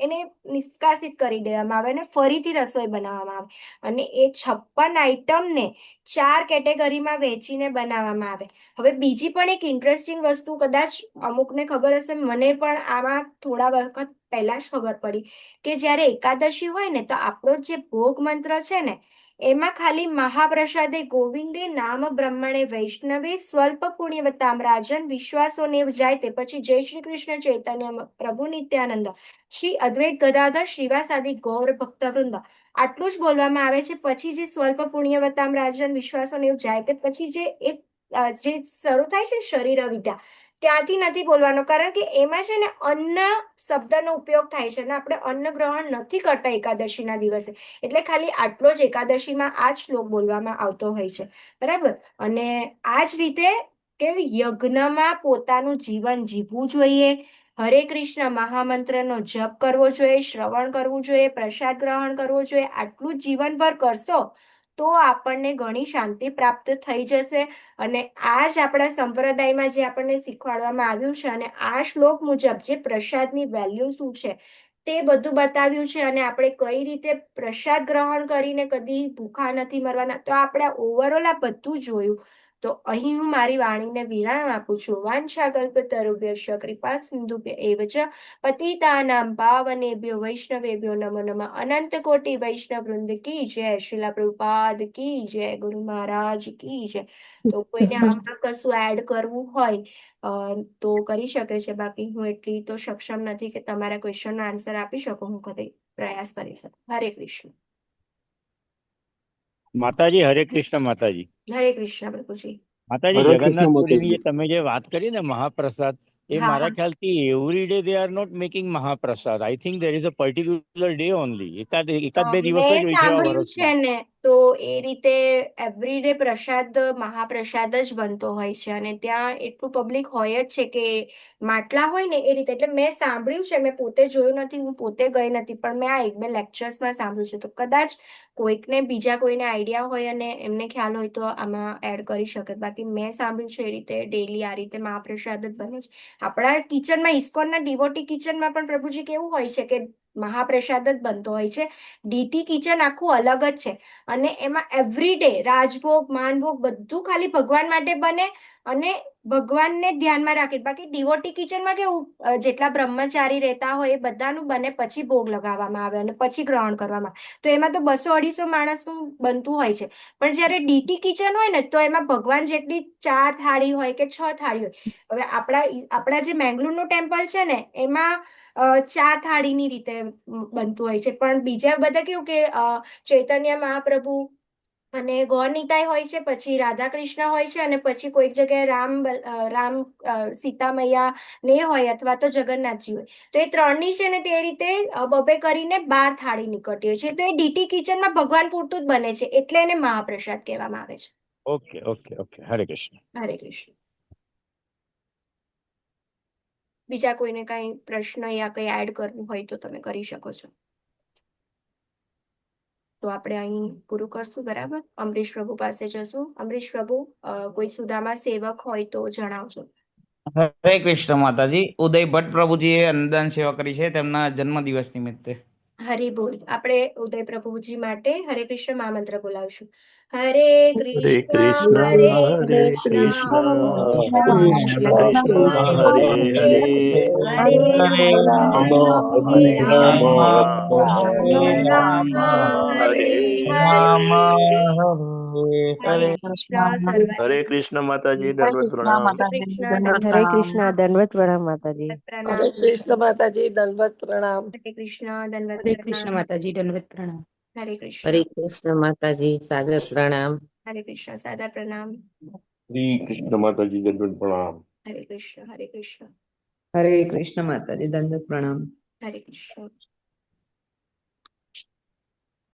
એને નિષ્કાસિત કરી દેવામાં આવે અને ફરીથી રસોઈ બનાવવામાં આવે. અને એ 56 આઈટમને 4 કેટેગરીમાં વહેંચીને બનાવવામાં આવે. હવે બીજી પણ એક ઇન્ટરેસ્ટિંગ વસ્તુ કદાચ અમુકને ખબર હશે, મને પણ આમાં થોડા વખત પહેલા જ ખબર પડી, કે જ્યારે એકાદશી હોય ને તો આપણો જે ભોગ મંત્ર છે ને એમાં ખાલી મહાપ્રસાદે ગોવિંદે નામ બ્રહ્મણે વૈષ્ણવે સ્વલ્પ પુણ્યવતામ રાજન વિશ્વાસો નેવ જાય તે પછી જય શ્રી કૃષ્ણ ચૈતન્ય પ્રભુ નિત્યાનંદ શ્રી અદ્વૈત ગદાધર શ્રીવાસાદિ ગૌર ભક્તવૃંદ આટલું જ બોલવામાં આવે છે. પછી જે સ્વલ્પ પુણ્યવતામ રાજન વિશ્વાસો નેવ જાય તે પછી જે એક જે શરૂ થાય છે શરીર વિદ્યા ત્યાંથી નથી બોલવાનો, કારણ કે એમાં છે ને અન્ન શબ્દનો ઉપયોગ થાય છે અને આપણે અન્ન ગ્રહણ નથી કરતા એકાદશીના દિવસે, એટલે ખાલી આટલો જ એકાદશીમાં આ જ શ્લોક બોલવામાં આવતો હોય છે. બરાબર. અને આ જ રીતે કે યજ્ઞમાં પોતાનું જીવન જીવવું જોઈએ, હરે કૃષ્ણ મહામંત્રનો જપ કરવો જોઈએ, શ્રવણ કરવું જોઈએ, પ્રસાદ ગ્રહણ કરવો જોઈએ. આટલું જીવનભર કરશો તો આપણને ઘણી શાંતિ પ્રાપ્ત થઈ જશે. અને આ જ આપણા સંપ્રદાયમાં જે આપણને શીખવાડવામાં આવ્યું છે અને આ શ્લોક મુજબ જે પ્રસાદની વેલ્યુ શું છે તે બધું બતાવ્યું છે અને આપણે કઈ રીતે પ્રસાદ ગ્રહણ કરીને કદી ભૂખા નથી મરવાના, તો આપણે ઓવરઓલ આ બધું જોયું. તો અહીં હું મારી વાણીને વિરામ આપું છું. વાંછા કલ્પતરુભ્યશ્ચ કૃપા સિંધુભ્ય એવ ચ પતિતાનાં પાવનેભ્યો વૈષ્ણવેભ્યો નમો નમઃ. અનંત કોટિ વૈષ્ણવ વૃંદ કી જય. શ્રીલા પ્રભુપાદ કી જય. ગુરુ મહારાજ કી જય. તો કોઈને આમાં કશું એડ કરવું હોય તો કરી શકે છે, બાકી હું એટલી તો સક્ષમ નથી કે તમારા ક્વેશ્ચનનો આન્સર આપી શકું. હું કદી પ્રયાસ કરી શકું. હરે કૃષ્ણ. માતાજી હરે કૃષ્ણ. માતાજી હરે કૃષ્ણ પ્રભુજી. માતાજી હરે કૃષ્ણ જગન્નાથપુરીની માતાજી. તમે જે વાત કરી ને મહાપ્રસાદ, એ હા મારા હા ખ્યાલથી every day they are not making mahaprasad. I think there is a particular day only. એકાદ બે દિવસ જ મેં હોય છે આ સાંભળ્યું છે વર્ષમાં. ને તો એ રીતે એવરીડે પ્રસાદ મહાપ્રસાદ જ બનતો હોય છે અને ત્યાં એટલું પબ્લિક હોય જ છે કે માટલા હોય ને એ રીતે. એટલે મેં સાંભળ્યું છે, મેં પોતે જોયું નથી, હું પોતે ગઈ નથી, પણ મેં આ એક બે લેક્ચર્સમાં સાંભળ્યું છે. તો કદાચ કોઈકને બીજા કોઈને આઈડિયા હોય અને એમને ખ્યાલ હોય તો આમાં એડ કરી શકે. બાકી મેં સાંભળ્યું છે એ રીતે ડેલી આ રીતે મહાપ્રસાદ જ બને છે. આપણા કિચનમાં, ઇસ્કોનના ડિવોટી કિચનમાં પણ પ્રભુજી કેવું હોય છે કે મહાપ્રસાદ જ બનતો હોય છે. ડીટી કિચન આખું અલગ જ છે અને એમાં એવરીડે રાજભોગ માનભોગ બધું ખાલી ભગવાન માટે બને અને ભગવાનને ધ્યાનમાં રાખે. બાકી ડિવોટી કિચનમાં કેવું જેટલા બ્રહ્મચારી રહેતા હોય એ બધાનું બને પછી ભોગ લગાવવામાં આવે અને પછી ગ્રહણ કરવામાં આવે. તો એમાં તો 200-250 માણસનું બનતું હોય છે. પણ જ્યારે ડીટી કિચન હોય ને તો એમાં ભગવાન જેટલી 4 થાળી હોય કે 6 થાળી હોય. હવે આપણા જે મેંગલુરનું ટેમ્પલ છે ને એમાં 4 થાળીની રીતે બનતું હોય છે. પણ બીજા બધા કેવું કે ચૈતન્ય મહાપ્રભુ અને ગૌરનિતાઈ હોય છે, પછી રાધા કૃષ્ણ હોય છે અને પછી કોઈક જગ્યાએ રામ સીતા મૈયા ને હોય અથવા તો જગન્નાથજી હોય. તો એ ત્રણની છે ને તે રીતે બબે કરીને 12 થાળી નીકળતી હોય છે. તો એ ડીટી કિચનમાં ભગવાન પૂરતું જ બને છે, એટલે એને મહાપ્રસાદ કહેવામાં આવે છે. Okay okay okay. હરે કૃષ્ણ. હરે કૃષ્ણ. બીજા કોઈને કઈ પ્રશ્ન યા કઈ એડ કરવું હોય તો તમે કરી શકો છો. તો આપણે અહીં પૂરું કરશું. બરાબર. અમરીશ પ્રભુ પાસે જશું. અમરીશ પ્રભુ, કોઈ સુદામા સેવક હોય તો જણાવજો. હરે કૃષ્ણ માતાજી. ઉદય ભટ્ટ પ્રભુજીએ અન્નદાન સેવા કરી છે તેમના જન્મદિવસ નિમિત્તે. હરી બોલ. આપણે ઉદય પ્રભુજી માટે હરે કૃષ્ણ મહામંત્ર બોલાવશું. હરે હરે કૃષ્ણ કૃષ્ણ હરે હરે કૃષ્ણ કૃષ્ણ કૃષ્ણ કૃષ્ણ કૃષ્ણ હરે હરે હરે હરે રામ હરે હરે રામ રામ રામ રામ રામ હરે હરે હરે. હરે હરે કૃષ્ણ સર્વને હરે કૃષ્ણ માતાજી. હરે દંડવત કૃષ્ણ પ્રણામ. માતાજી દંડવત હરે કૃષ્ણ દંડવત પ્રણામ માતાજી. પ્રણામ. કૃષ્ણ માતાજી દંડવત પ્રણામ. હરે કૃષ્ણ દંડવત હરે કૃષ્ણ પ્રણામ. માતાજી દંડવત પ્રણામ. હરે હરે કૃષ્ણ. કૃષ્ણ માતાજી સાદર પ્રણામ. હરે કૃષ્ણ સાદા પ્રણામ. શ્રી કૃષ્ણ માતાજી. દંડવત પ્રણામ. હરે કૃષ્ણ. હરે કૃષ્ણ. હરે કૃષ્ણ માતાજી દંડવત પ્રણામ. હરે કૃષ્ણ.